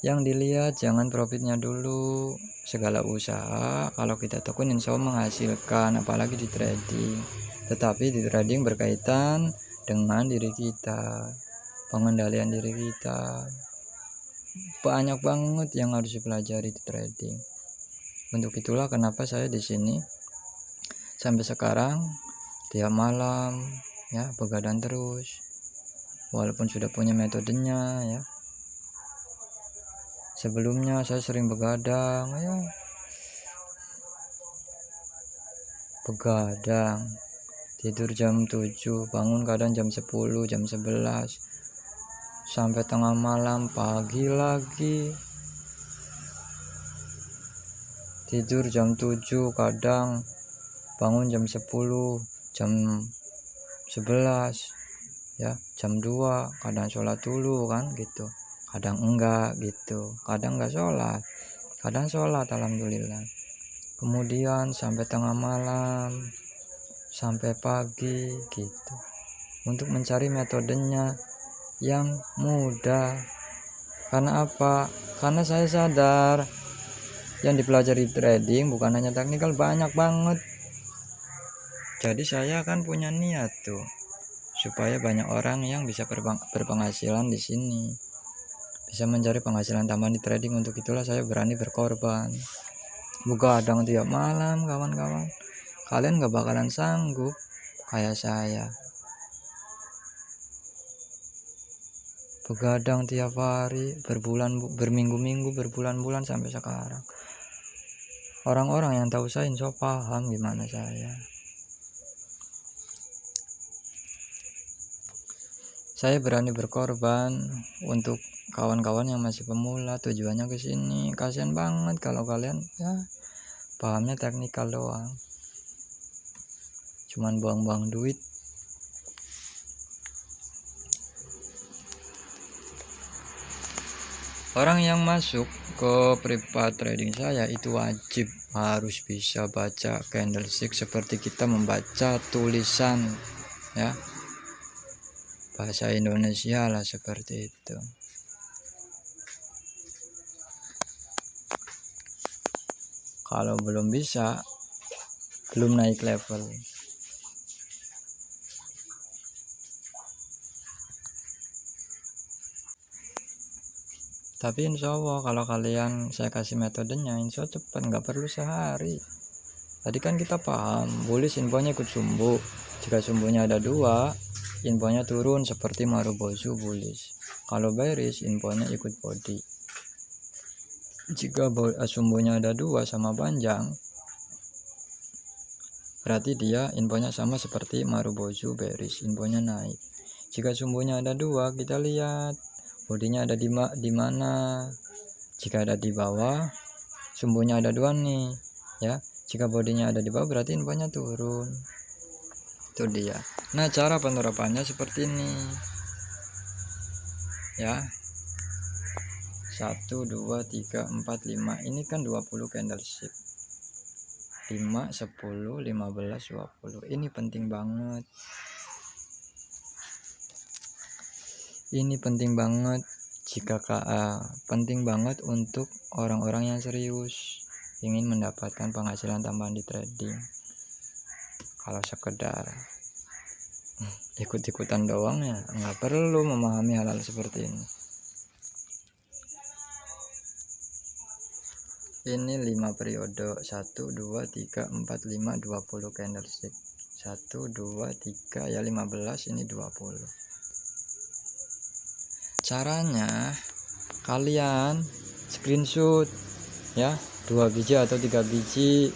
A: Yang dilihat jangan profitnya dulu. Segala usaha kalau kita tekun insya Allah menghasilkan, apalagi di trading. Tetapi di trading berkaitan dengan diri kita, pengendalian diri kita. Banyak banget yang harus dipelajari di trading. Untuk itulah kenapa saya di sini sampai sekarang tiap malam ya begadang terus, walaupun sudah punya metodenya ya. Sebelumnya saya sering begadang ya, begadang, tidur jam 7, bangun kadang jam 10, jam 11, sampai tengah malam, pagi lagi, tidur jam 7, kadang bangun jam 10, jam 11 ya, jam 2, kadang sholat dulu kan gitu, kadang enggak gitu, kadang enggak sholat, kadang sholat alhamdulillah. Kemudian sampai tengah malam, sampai pagi gitu, untuk mencari metodenya yang mudah. Karena apa? Karena saya sadar yang dipelajari trading bukan hanya teknikal, banyak banget. Jadi saya kan punya niat tuh supaya banyak orang yang bisa berpenghasilan di sini, bisa mencari penghasilan tambahan di trading. Untuk itulah saya berani berkorban, begadang tiap malam kawan-kawan. Kalian gak bakalan sanggup kayak saya. Begadang tiap hari, berminggu-minggu, berbulan-bulan sampai sekarang. Orang-orang yang tahu saya insya paham gimana saya. Saya berani berkorban untuk kawan-kawan yang masih pemula, tujuannya ke sini. Kasihan banget kalau kalian ya pahamnya teknikal doang. Cuman buang-buang duit. Orang yang masuk ke private trading saya itu wajib harus bisa baca candlestick seperti kita membaca tulisan, ya. Bahasa Indonesia lah seperti itu. Kalau belum bisa, belum naik level. Tapi insya Allah kalau kalian saya kasih metodenya, insya Allah cepat, nggak perlu sehari. Tadi kan kita paham, bullish infonya ikut sumbu. Jika sumbunya ada 2, infonya turun seperti Marubozu bullish. Kalau bearish, infonya ikut body. Jika sumbunya ada 2 sama panjang, berarti dia infonya sama seperti Marubozu bearish, infonya naik. Jika sumbunya ada 2, kita lihat bodinya ada di mana. Jika ada di bawah, sumbunya ada 2 nih, ya. Jika bodinya ada di bawah, berarti infonya turun. Itu dia. Nah, cara penerapannya seperti ini, ya. 1, 2, 3, 4, 5. Ini kan 20 candlestick. 5, 10, 15, 20. Ini penting banget. Ini penting banget jika penting banget untuk orang-orang yang serius ingin mendapatkan penghasilan tambahan di trading. Kalau sekedar ikut-ikutan doang ya nggak perlu memahami hal-hal seperti ini. Ini 5 periode, 1, 2, 3, 4, 5, 20 candlestick. 1, 2, 3, ya 15, ini 20. Caranya kalian screenshot ya, 2 biji atau 3 biji.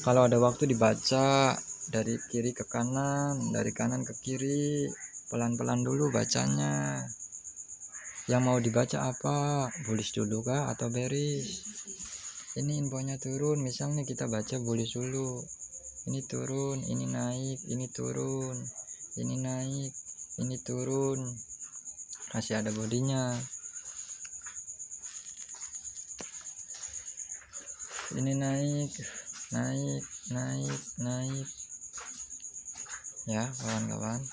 A: Kalau ada waktu dibaca dari kiri ke kanan, dari kanan ke kiri, pelan-pelan dulu bacanya. Yang mau dibaca apa? Bullish dulu kah atau bearish? Ini infonya turun, misalnya kita baca bullish dulu. Ini turun, ini naik, ini turun, ini naik, ini turun. Masih ada bodinya. Ini naik, naik, naik, naik. Ya, kawan-kawan.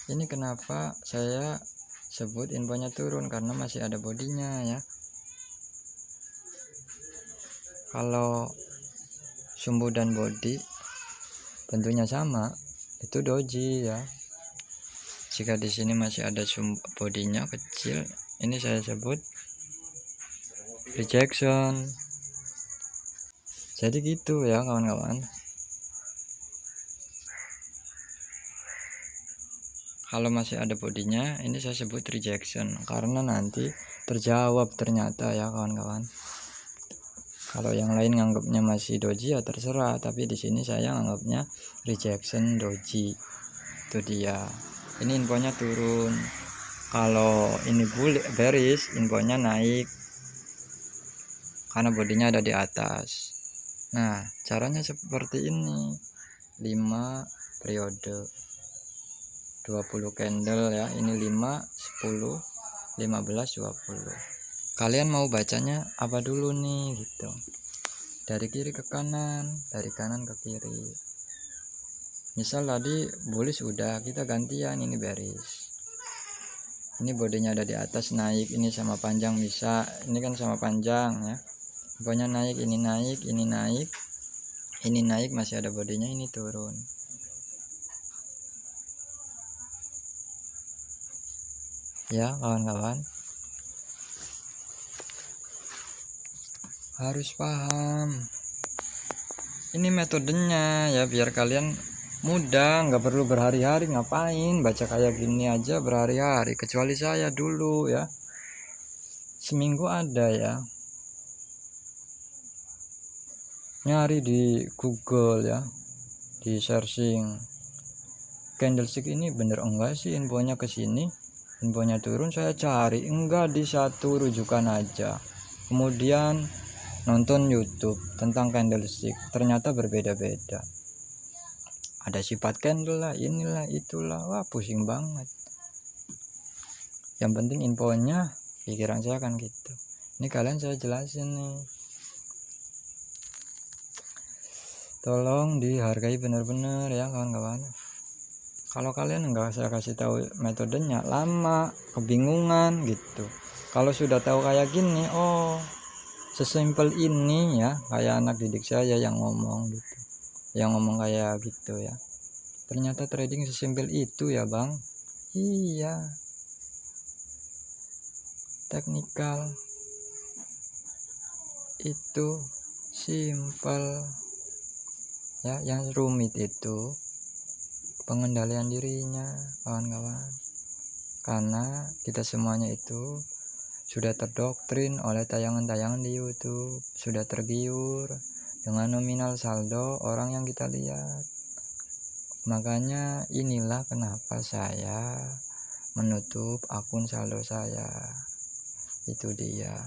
A: Ini kenapa saya sebut infonya turun, karena masih ada bodinya ya. Kalau sumbu dan body bentuknya sama, itu doji ya. Jika di sini masih ada bodinya kecil, ini saya sebut rejection. Jadi gitu ya kawan-kawan. Kalau masih ada bodinya, ini saya sebut rejection, karena nanti terjawab ternyata ya kawan-kawan. Kalau yang lain nganggapnya masih doji ya terserah, tapi di sini saya nganggapnya rejection doji. Itu dia. Ini infonya turun. Kalau ini bearish, infonya naik karena bodinya ada di atas. Nah, caranya seperti ini. 5 periode, 20 candle ya. Ini 5, 10, 15, 20. Kalian mau bacanya apa dulu nih gitu. Dari kiri ke kanan, dari kanan ke kiri. Misal tadi bullish udah, kita gantian ini bearish. Ini bodinya ada di atas, naik, ini sama panjang bisa. Ini kan sama panjang ya. Pokoknya naik, ini naik, ini naik. Ini naik, masih ada bodinya, ini turun. Ya, kawan-kawan. harus paham. Ini metodenya ya, biar kalian mudah, nggak perlu berhari-hari. Ngapain baca kayak gini aja berhari-hari, kecuali saya dulu ya, seminggu ada ya nyari di Google ya, di searching candlestick ini bener enggak sih, infonya ke sini, infonya turun, saya cari enggak di satu rujukan aja, kemudian nonton YouTube tentang candlestick, ternyata berbeda-beda, ada sifat candle lah, inilah itulah, wah pusing banget. Yang penting infonya, pikiran saya kan gitu. Ini kalian saya jelasin nih, tolong dihargai bener-bener ya kawan-kawan. Kalau kalian enggak saya kasih tahu metodenya, lama kebingungan gitu. Kalau sudah tahu kayak gini, oh sesimpel ini ya, kayak anak didik saya yang ngomong gitu, yang ngomong kayak gitu ya, ternyata trading sesimpel itu ya bang. Iya, teknikal itu simple ya, yang rumit itu pengendalian dirinya kawan-kawan, karena kita semuanya itu sudah terdoktrin oleh tayangan-tayangan di YouTube, sudah tergiur dengan nominal saldo orang yang kita lihat. Makanya inilah kenapa saya menutup akun saldo saya, itu dia.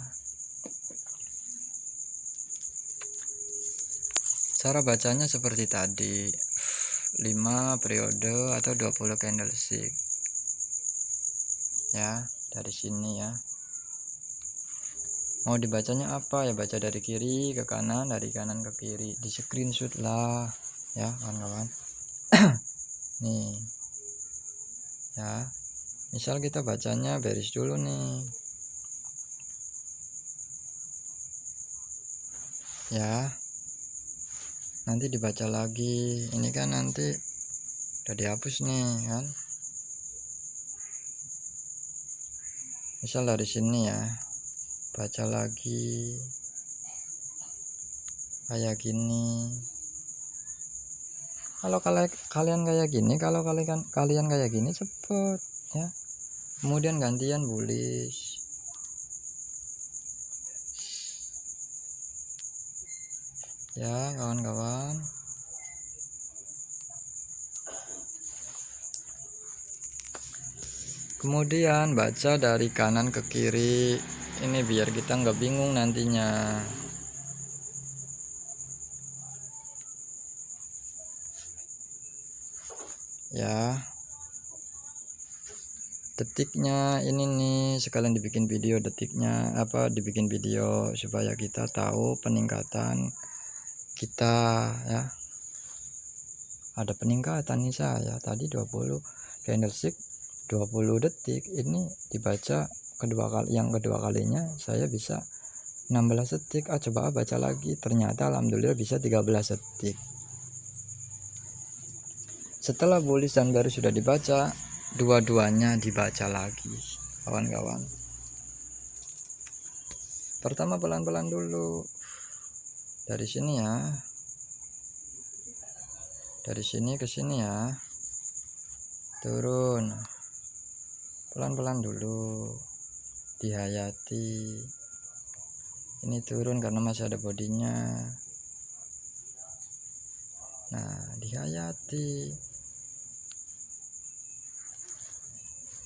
A: Cara bacanya seperti tadi, 5 periode atau 20 candlestick ya, dari sini ya. Mau dibacanya apa ya, baca dari kiri ke kanan, dari kanan ke kiri, di screenshot lah ya kawan-kawan. Nih ya, misal kita bacanya bearish dulu nih ya, nanti dibaca lagi, ini kan nanti udah dihapus nih kan, misal dari sini ya, baca lagi kayak gini. Kalau kalian kayak gini, kalau kalian kayak gini cepet ya, kemudian gantian bullish ya kawan-kawan. Kemudian baca dari kanan ke kiri, ini biar kita nggak bingung nantinya ya. Detiknya ini nih, sekalian dibikin video detiknya, apa dibikin video supaya kita tahu peningkatan kita ya. Ada peningkatan nih, saya tadi 20 candlestick 20 detik, ini dibaca yang kedua kalinya saya bisa 16 detik. Coba baca lagi, ternyata alhamdulillah bisa 13 detik. Setelah bullish dan baru sudah dibaca, dua-duanya dibaca lagi kawan-kawan. Pertama pelan-pelan dulu, dari sini ya, dari sini ke sini ya, turun pelan-pelan dulu, dihayati. Ini turun karena masih ada bodinya, nah dihayati.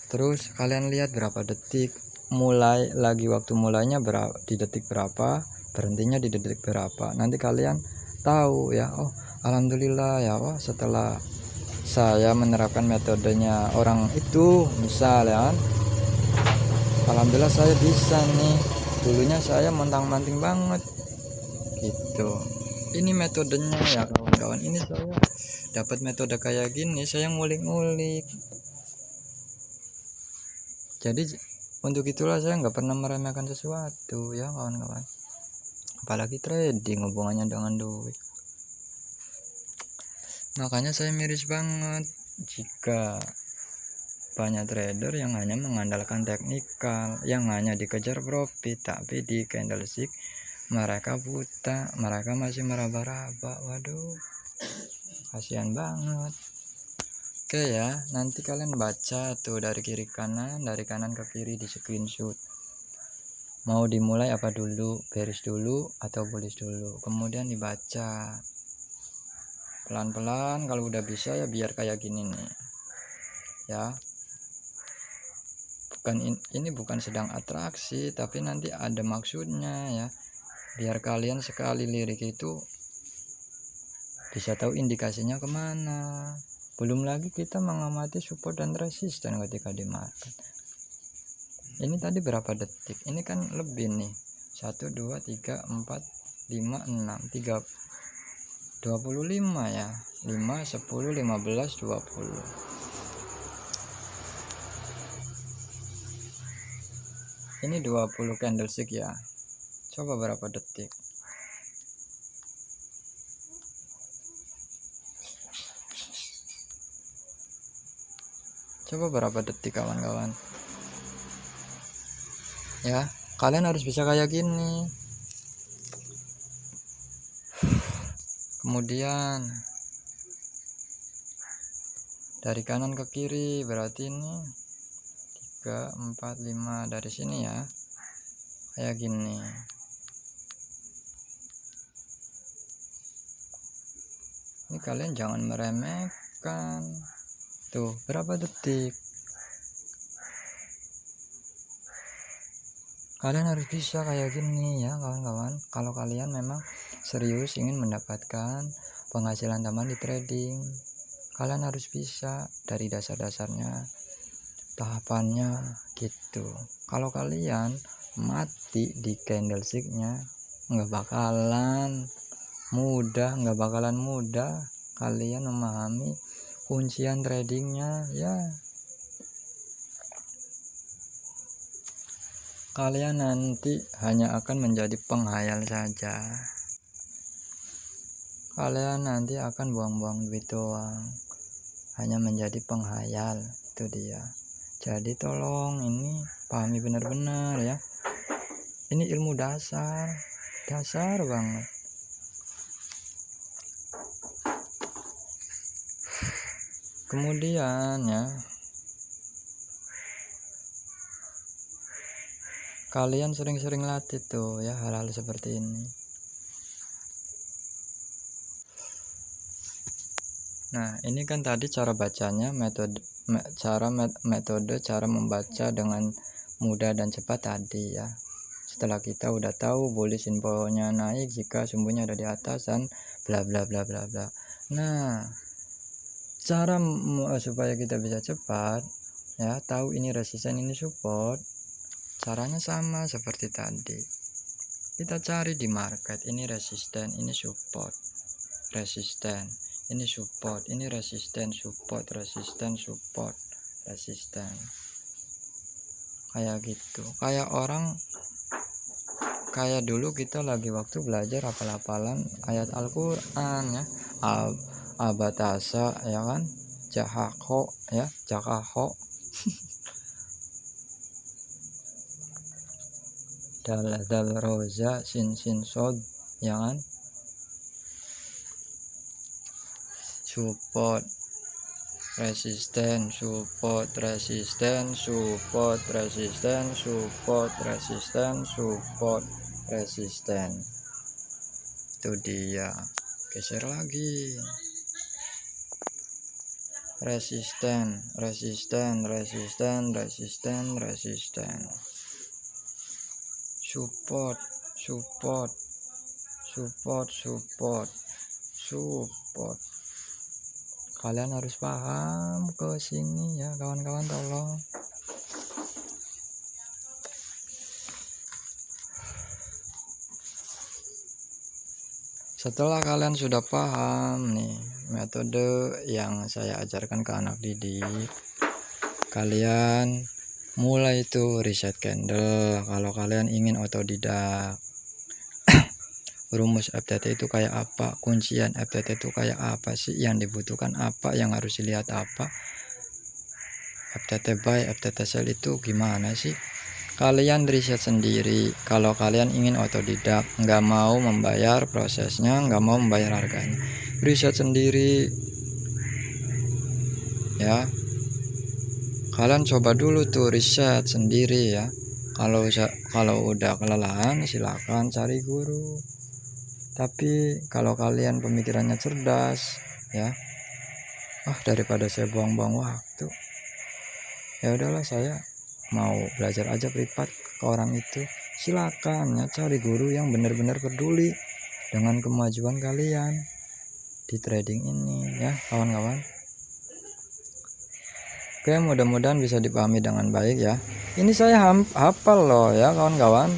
A: Terus kalian lihat berapa detik, mulai lagi waktu mulainya berapa, di detik berapa, berhentinya di detik berapa. Nanti kalian tahu ya, oh alhamdulillah ya, oh setelah saya menerapkan metodenya orang itu, misal ya, alhamdulillah saya bisa nih, dulunya saya montang-manting banget gitu. Ini metodenya ya kawan-kawan, ini saya dapat metode kayak gini, saya ngulik-ngulik. Jadi untuk itulah saya nggak pernah meremehkan sesuatu ya kawan-kawan, apalagi trading hubungannya dengan duit. Makanya saya miris banget jika banyak trader yang hanya mengandalkan teknikal, yang hanya dikejar profit, tapi di candlestick mereka buta, mereka masih meraba-raba. Waduh, kasihan banget. Oke ya, nanti kalian baca tuh dari kiri kanan, dari kanan ke kiri di screenshot. Mau dimulai apa dulu, beres dulu atau tulis dulu, kemudian dibaca pelan-pelan. Kalau udah bisa ya biar kayak gini nih ya. Ini bukan sedang atraksi, tapi nanti ada maksudnya ya, biar kalian sekali lirik itu bisa tahu indikasinya kemana. Belum lagi kita mengamati support dan resisten ketika di market. Ini tadi berapa detik? Ini kan lebih nih. 1 2 3 4 5 6 3 25 ya. 5 10 15 20. Ini 20 candlestick ya. Coba berapa detik? Coba berapa detik kawan-kawan? Ya, kalian harus bisa kayak gini. Kemudian dari kanan ke kiri berarti ini 3 4 5 dari sini ya. Kayak gini. Ini kalian jangan meremehkan. Tuh, berapa detik? Kalian harus bisa kayak gini ya kawan-kawan. Kalau kalian memang serius ingin mendapatkan penghasilan tambahan di trading, kalian harus bisa dari dasar-dasarnya, tahapannya gitu. Kalau kalian mati di candlesticknya, nggak bakalan mudah kalian memahami kuncian tradingnya ya. Kalian nanti hanya akan menjadi penghayal saja. Kalian nanti akan buang-buang duit doang, hanya menjadi penghayal. Itu dia. Jadi tolong ini pahami benar-benar ya. Ini ilmu dasar banget. Kemudian ya, kalian sering-sering latih tuh ya hal-hal seperti ini. Nah, ini kan tadi cara bacanya, metode cara membaca dengan mudah dan cepat tadi ya. Setelah kita udah tahu bullish infonya naik jika sumbunya ada di atas dan bla bla bla bla bla. Nah, cara supaya kita bisa cepat ya tahu ini resisten ini support, caranya sama seperti tadi. Kita cari di market, ini resisten, ini support, resisten, ini support, ini resisten, support, resisten, support, resisten. Kayak gitu. Kayak dulu kita lagi waktu belajar hafal-hafalan ayat Al-Qur'an ya. Abatasa ya kan? Jahako ya, jakaho. Dal roza sin sod ya kan? Support, resisten, support, resisten, support, resisten, support, resisten, support, resisten. Itu dia. Geser lagi. Resisten, resisten, resisten, resisten, resisten. Support, support, support, support, support. Kalian harus paham ke sini ya kawan-kawan, tolong. Setelah kalian sudah paham nih metode yang saya ajarkan ke anak didik, kalian mulai itu riset candle. Kalau kalian ingin otodidak, rumus FTT itu kayak apa, kuncian FTT itu kayak apa sih, yang dibutuhkan apa, yang harus dilihat apa, FTT buy, FTT sell itu gimana sih, kalian riset sendiri. Kalau kalian ingin otodidak, nggak mau membayar prosesnya, nggak mau membayar harganya, riset sendiri ya. Kalian coba dulu tuh riset sendiri ya. Kalau udah kelelahan silakan cari guru. Tapi kalau kalian pemikirannya cerdas ya, daripada saya buang-buang waktu, ya udahlah saya mau belajar aja privat ke orang itu. Silakan ya, cari guru yang benar-benar peduli dengan kemajuan kalian di trading ini ya kawan-kawan. Oke, mudah-mudahan bisa dipahami dengan baik ya. Ini saya hafal loh ya kawan-kawan,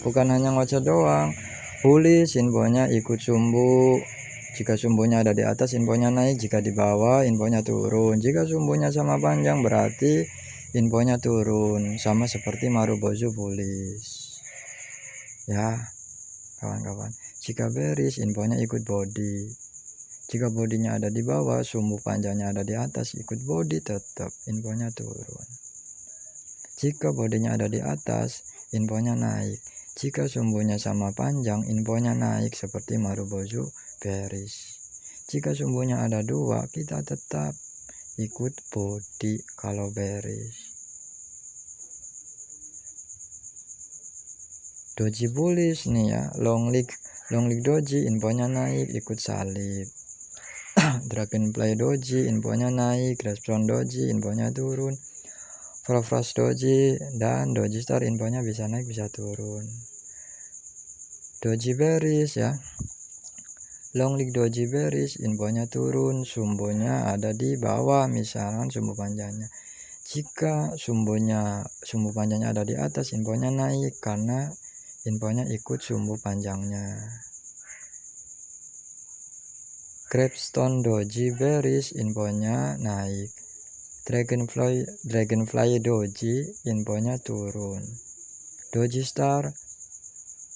A: bukan hanya ngoceh doang. Bullish infonya ikut sumbu, jika sumbunya ada di atas infonya naik, jika di bawah infonya turun. Jika sumbunya sama panjang berarti infonya turun, sama seperti Marubozu bullish ya kawan-kawan. Jika bearish infonya ikut body, jika bodinya ada di bawah, sumbu panjangnya ada di atas, ikut body tetap infonya turun. Jika bodinya ada di atas, infonya naik. Jika sumbunya sama panjang, infonya naik seperti Marubozu bearish. Jika sumbunya ada dua, kita tetap ikut body kalau bearish. Doji bullish nih ya, long leg doji infonya naik, ikut salib. Dragonfly doji infonya naik, respon doji infonya turun. Frost doji dan doji star infonya bisa naik bisa turun. Doji bearish ya, long leg doji bearish infonya turun, sumbunya ada di bawah misalkan sumbu panjangnya. Jika sumbu panjangnya ada di atas, infonya naik karena infonya ikut sumbu panjangnya. Crabstone doji bearish infonya naik. Dragonfly doji infonya turun. Doji star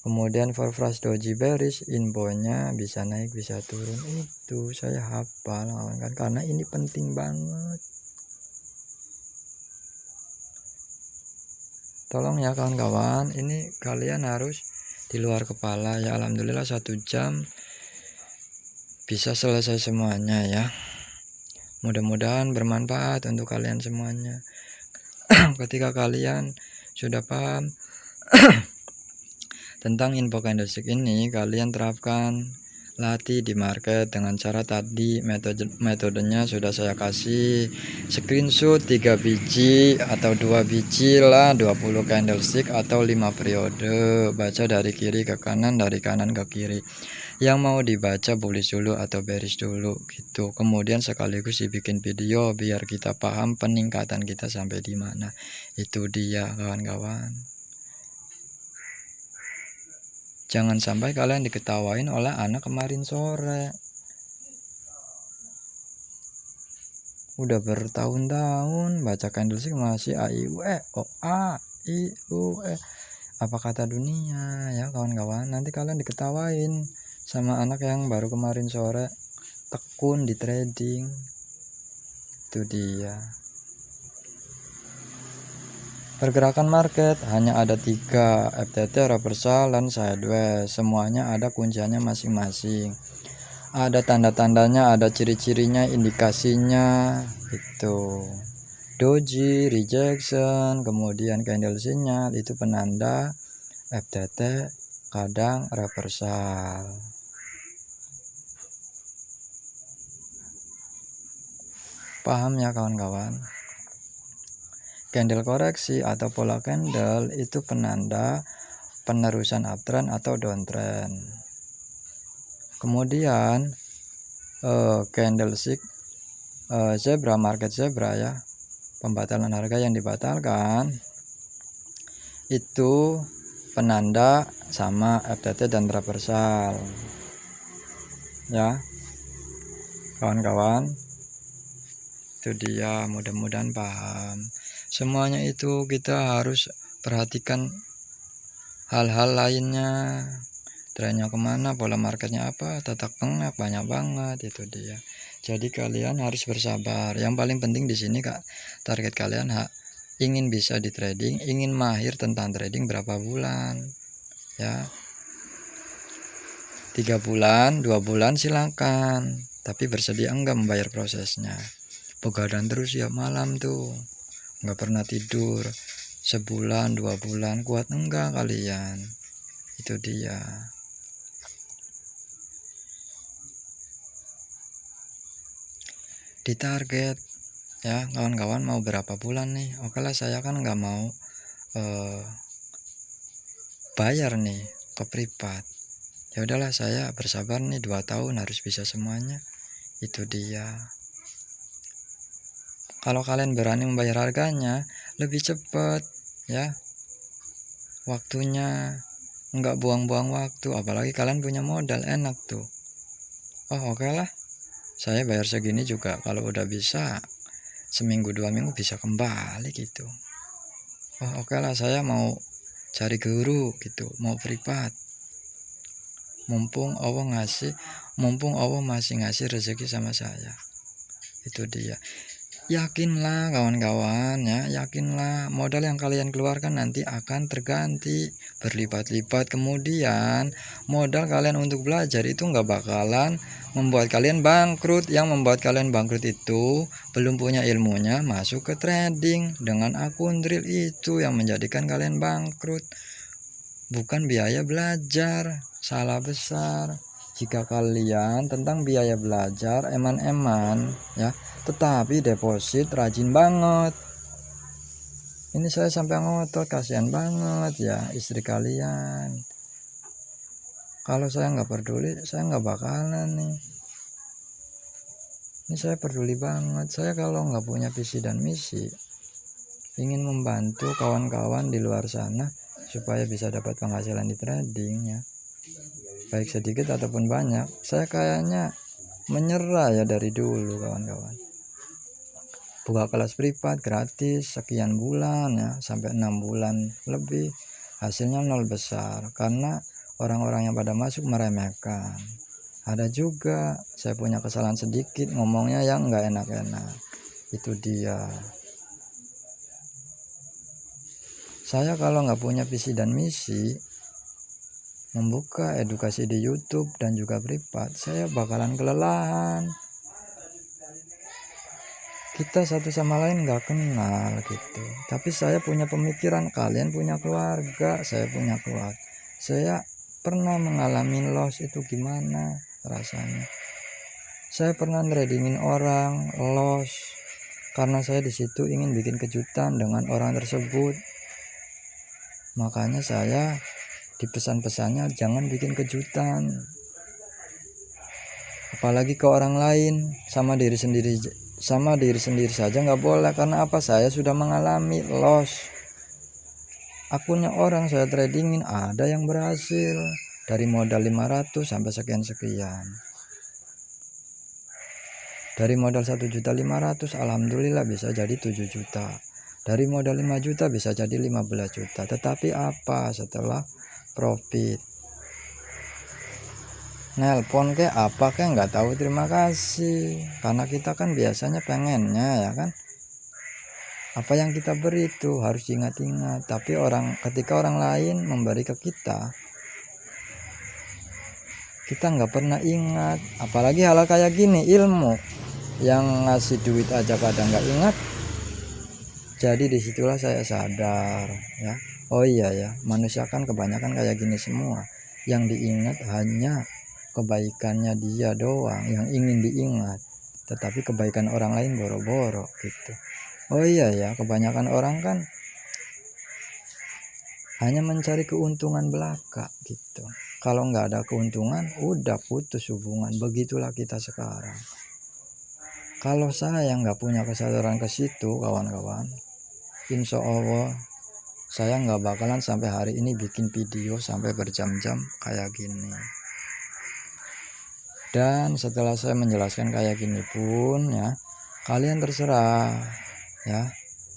A: kemudian Frost doji bearish infonya bisa naik bisa turun. Itu saya hafal kan, karena ini penting banget. Tolong ya kawan-kawan, ini kalian harus di luar kepala ya. Alhamdulillah 1 jam bisa selesai semuanya ya. Mudah-mudahan bermanfaat untuk kalian semuanya. Ketika kalian sudah paham tentang info candlestick ini, kalian terapkan, latih di market dengan cara tadi. Metodenya sudah saya kasih, screenshot 3 biji atau 2 biji lah, 20 candlestick atau 5 periode, baca dari kiri ke kanan, dari kanan ke kiri. Yang mau dibaca bullish dulu atau bearish dulu gitu. Kemudian sekaligus dibikin video biar kita paham peningkatan kita sampai di mana. Itu dia kawan-kawan. Jangan sampai kalian diketawain oleh anak kemarin sore. Udah bertahun-tahun baca candlestick masih A I U E O A I U E apa kata dunia ya kawan-kawan. Nanti kalian diketawain sama anak yang baru kemarin sore tekun di trading. Itu dia. Pergerakan market hanya ada 3, FTT, reversal, dan sideways. Semuanya ada kunciannya masing-masing. Ada tanda-tandanya, ada ciri-cirinya, indikasinya itu. Doji, rejection, kemudian candle sinyal itu penanda FTT, kadang reversal. Paham ya kawan-kawan? Candle koreksi atau pola candle itu penanda penerusan uptrend atau downtrend. Kemudian candlestick zebra, market zebra ya, pembatalan harga yang dibatalkan itu penanda sama FTT dan reversal ya kawan-kawan. Itu dia, mudah-mudahan paham. Semuanya itu kita harus perhatikan hal-hal lainnya, trennya kemana, pola marketnya apa, tatak pengap banyak banget. Itu dia. Jadi kalian harus bersabar. Yang paling penting di sini target kalian ingin bisa di trading, ingin mahir tentang trading berapa bulan ya, 3 bulan, 2 bulan silakan, tapi bersedia enggak membayar prosesnya. Begadang terus ya malam tuh, nggak pernah tidur sebulan 2 bulan, kuat enggak kalian? Itu dia. Ditarget ya kawan-kawan, mau berapa bulan nih? Oke lah, saya kan nggak mau bayar nih ke privat. Ya udahlah, saya bersabar nih 2 tahun harus bisa semuanya. Itu dia. Kalau kalian berani membayar harganya, lebih cepat ya waktunya, nggak buang-buang waktu. Apalagi kalian punya modal, enak tuh. Oh oke lah, saya bayar segini juga kalau udah bisa seminggu 2 minggu bisa kembali gitu. Oh oke lah, saya mau cari guru gitu, mau privat. Mumpung Allah masih ngasih rezeki sama saya. Itu dia. Yakinlah kawan-kawan ya, yakinlah modal yang kalian keluarkan nanti akan terganti berlipat-lipat. Kemudian modal kalian untuk belajar itu nggak bakalan membuat kalian bangkrut. Yang membuat kalian bangkrut itu belum punya ilmunya masuk ke trading dengan akun real, itu yang menjadikan kalian bangkrut, bukan biaya belajar. Salah besar jika kalian tentang biaya belajar eman-eman ya, tetapi deposit rajin banget. Ini saya sampai ngotot, kasihan banget ya istri kalian. Kalau saya nggak peduli, saya nggak bakalan nih. Ini saya peduli banget. Saya kalau nggak punya visi dan misi, ingin membantu kawan-kawan di luar sana supaya bisa dapat penghasilan di trading ya, baik sedikit ataupun banyak. Saya kayaknya menyerah ya dari dulu kawan-kawan. Buka kelas privat gratis sekian bulan ya, sampai 6 bulan lebih, hasilnya nol besar karena orang-orang yang pada masuk meremehkan. Ada juga saya punya kesalahan sedikit, ngomongnya yang nggak enak-enak. Itu dia. Saya kalau nggak punya visi dan misi membuka edukasi di YouTube dan juga privat, saya bakalan kelelahan. Kita satu sama lain nggak kenal gitu, tapi saya punya pemikiran, kalian punya keluarga, saya punya keluarga. Saya pernah mengalami loss, itu gimana rasanya. Saya pernah tradingin orang loss karena saya di situ ingin bikin kejutan dengan orang tersebut. Makanya saya di pesan-pesannya jangan bikin kejutan, apalagi ke orang lain. Sama diri sendiri saja nggak boleh. Karena apa? Saya sudah mengalami loss. Akunnya orang saya tradingin, ada yang berhasil dari modal 500 sampai sekian. Dari modal 1.500.000 alhamdulillah bisa jadi 7 juta. Dari modal 5 juta bisa jadi 15 juta. Tetapi apa setelah profit? Nelpon ke apa ke nggak tahu terima kasih, karena kita kan biasanya pengennya ya kan, apa yang kita beri itu harus diingat-ingat. Tapi ketika orang lain memberi ke kita nggak pernah ingat. Apalagi hal kayak gini, ilmu yang ngasih duit aja kadang nggak ingat. Jadi disitulah saya sadar ya, oh iya ya, manusia kan kebanyakan kayak gini semua. Yang diingat hanya kebaikannya dia doang yang ingin diingat, tetapi kebaikan orang lain boro-boro gitu. Oh iya ya, kebanyakan orang kan hanya mencari keuntungan belaka gitu. Kalau nggak ada keuntungan udah putus hubungan. Begitulah kita sekarang. Kalau saya nggak punya kesadaran ke situ kawan-kawan, insya Allah saya nggak bakalan sampai hari ini bikin video sampai berjam-jam kayak gini. Dan setelah saya menjelaskan kayak gini pun ya, kalian terserah ya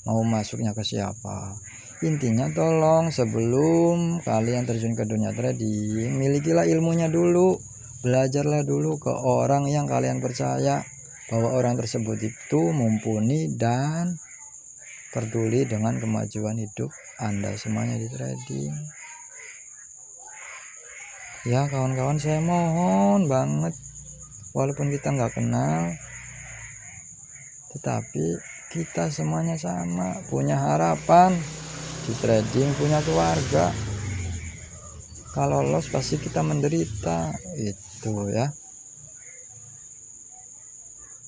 A: mau masuknya ke siapa. Intinya tolong sebelum kalian terjun ke dunia trading, milikilah ilmunya dulu. Belajarlah dulu ke orang yang kalian percaya bahwa orang tersebut itu mumpuni dan peduli dengan kemajuan hidup Anda semuanya di trading. Ya kawan-kawan, saya mohon banget, walaupun kita nggak kenal, tetapi kita semuanya sama, punya harapan di trading, punya keluarga. Kalau loss pasti kita menderita, itu ya.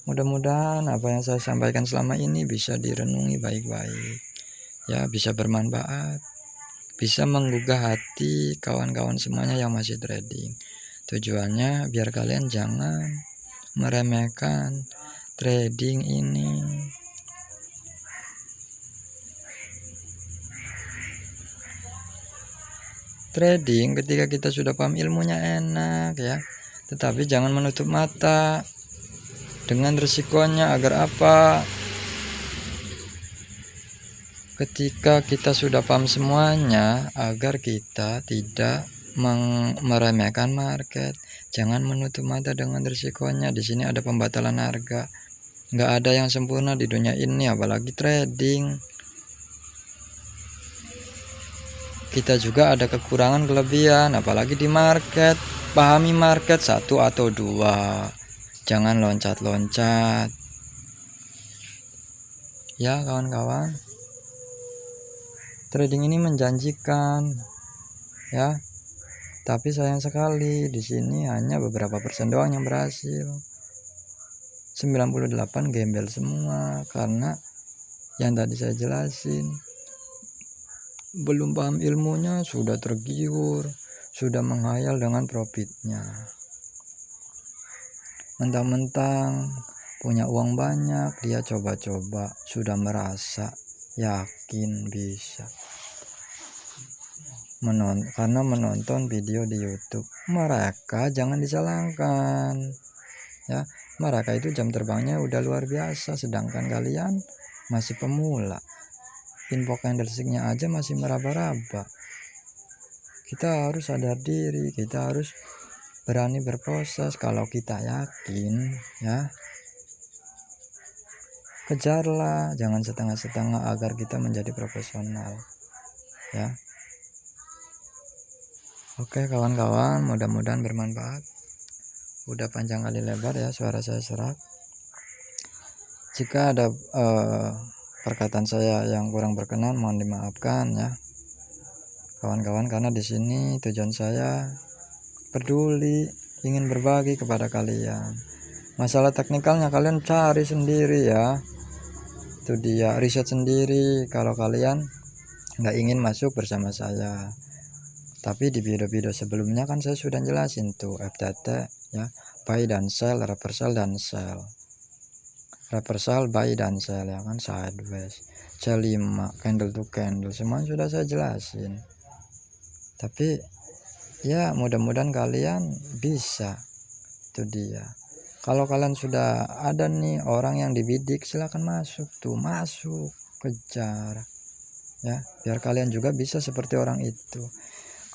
A: Mudah-mudahan apa yang saya sampaikan selama ini bisa direnungi baik-baik, ya, bisa bermanfaat, bisa menggugah hati kawan-kawan semuanya yang masih trading. Tujuannya biar kalian jangan meremehkan trading ini. Trading ketika kita sudah paham ilmunya enak ya, tetapi jangan menutup mata dengan risikonya. Agar apa? Ketika kita sudah paham semuanya, agar kita tidak meremehkan market, jangan menutup mata dengan risikonya. Di sini ada pembatalan harga, nggak ada yang sempurna di dunia ini, apalagi trading. Kita juga ada kekurangan kelebihan, apalagi di market. Pahami market satu atau dua, jangan loncat-loncat ya kawan-kawan. Trading ini menjanjikan ya, tapi sayang sekali di sini hanya beberapa persen doang yang berhasil. 98 gembel semua, karena yang tadi saya jelasin, belum paham ilmunya sudah tergiur, sudah menghayal dengan profitnya. Mentang-mentang punya uang banyak, dia coba-coba, sudah merasa yakin bisa. Karena menonton video di YouTube. Mereka jangan disalahkan ya, mereka itu jam terbangnya udah luar biasa, sedangkan kalian masih pemula. Info candlesticknya aja masih meraba-raba. Kita harus sadar diri, kita harus berani berproses. Kalau kita yakin ya, kejarlah, jangan setengah-setengah agar kita menjadi profesional ya. Oke kawan-kawan, mudah-mudahan bermanfaat. Udah panjang kali lebar ya suara saya serak. Jika ada perkataan saya yang kurang berkenan, mohon dimaafkan ya kawan-kawan, karena di sini tujuan saya peduli, ingin berbagi kepada kalian. Masalah teknikalnya kalian cari sendiri ya, itu dia, riset sendiri kalau kalian nggak ingin masuk bersama saya. Tapi di video-video sebelumnya kan saya sudah jelasin tuh FTT ya, buy dan sell, reversal dan sell, reversal, buy dan sell ya kan, sideways, C5, candle to candle, semua sudah saya jelasin. Tapi ya mudah-mudahan kalian bisa, itu dia. Kalau kalian sudah ada nih orang yang dibidik, silahkan masuk tuh, masuk, kejar ya, biar kalian juga bisa seperti orang itu.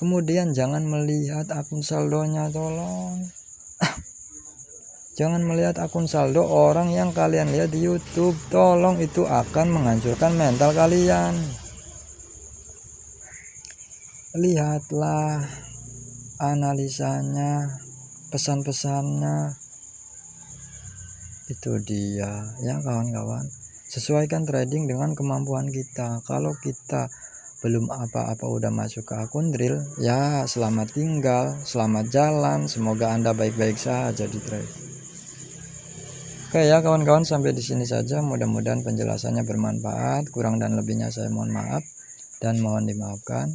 A: Kemudian jangan melihat akun saldonya, tolong. Jangan melihat akun saldo orang yang kalian lihat di YouTube, tolong, itu akan menghancurkan mental kalian. Lihatlah analisanya, pesan-pesannya, itu dia ya kawan-kawan. Sesuaikan trading dengan kemampuan kita. Kalau kita belum apa-apa udah masuk ke akun drill, ya selamat tinggal, selamat jalan, semoga Anda baik-baik saja di trade. Oke ya kawan-kawan, sampai di sini saja, mudah-mudahan penjelasannya bermanfaat. Kurang dan lebihnya saya mohon maaf dan mohon dimaafkan.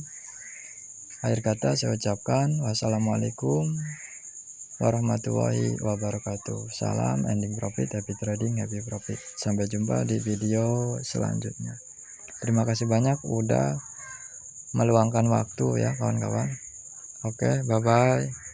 A: Akhir kata saya ucapkan wassalamualaikum warahmatullahi wabarakatuh. Salam ending profit, happy trading, happy profit. Sampai jumpa di video selanjutnya. Terima kasih banyak udah meluangkan waktu ya kawan-kawan. Oke, bye bye.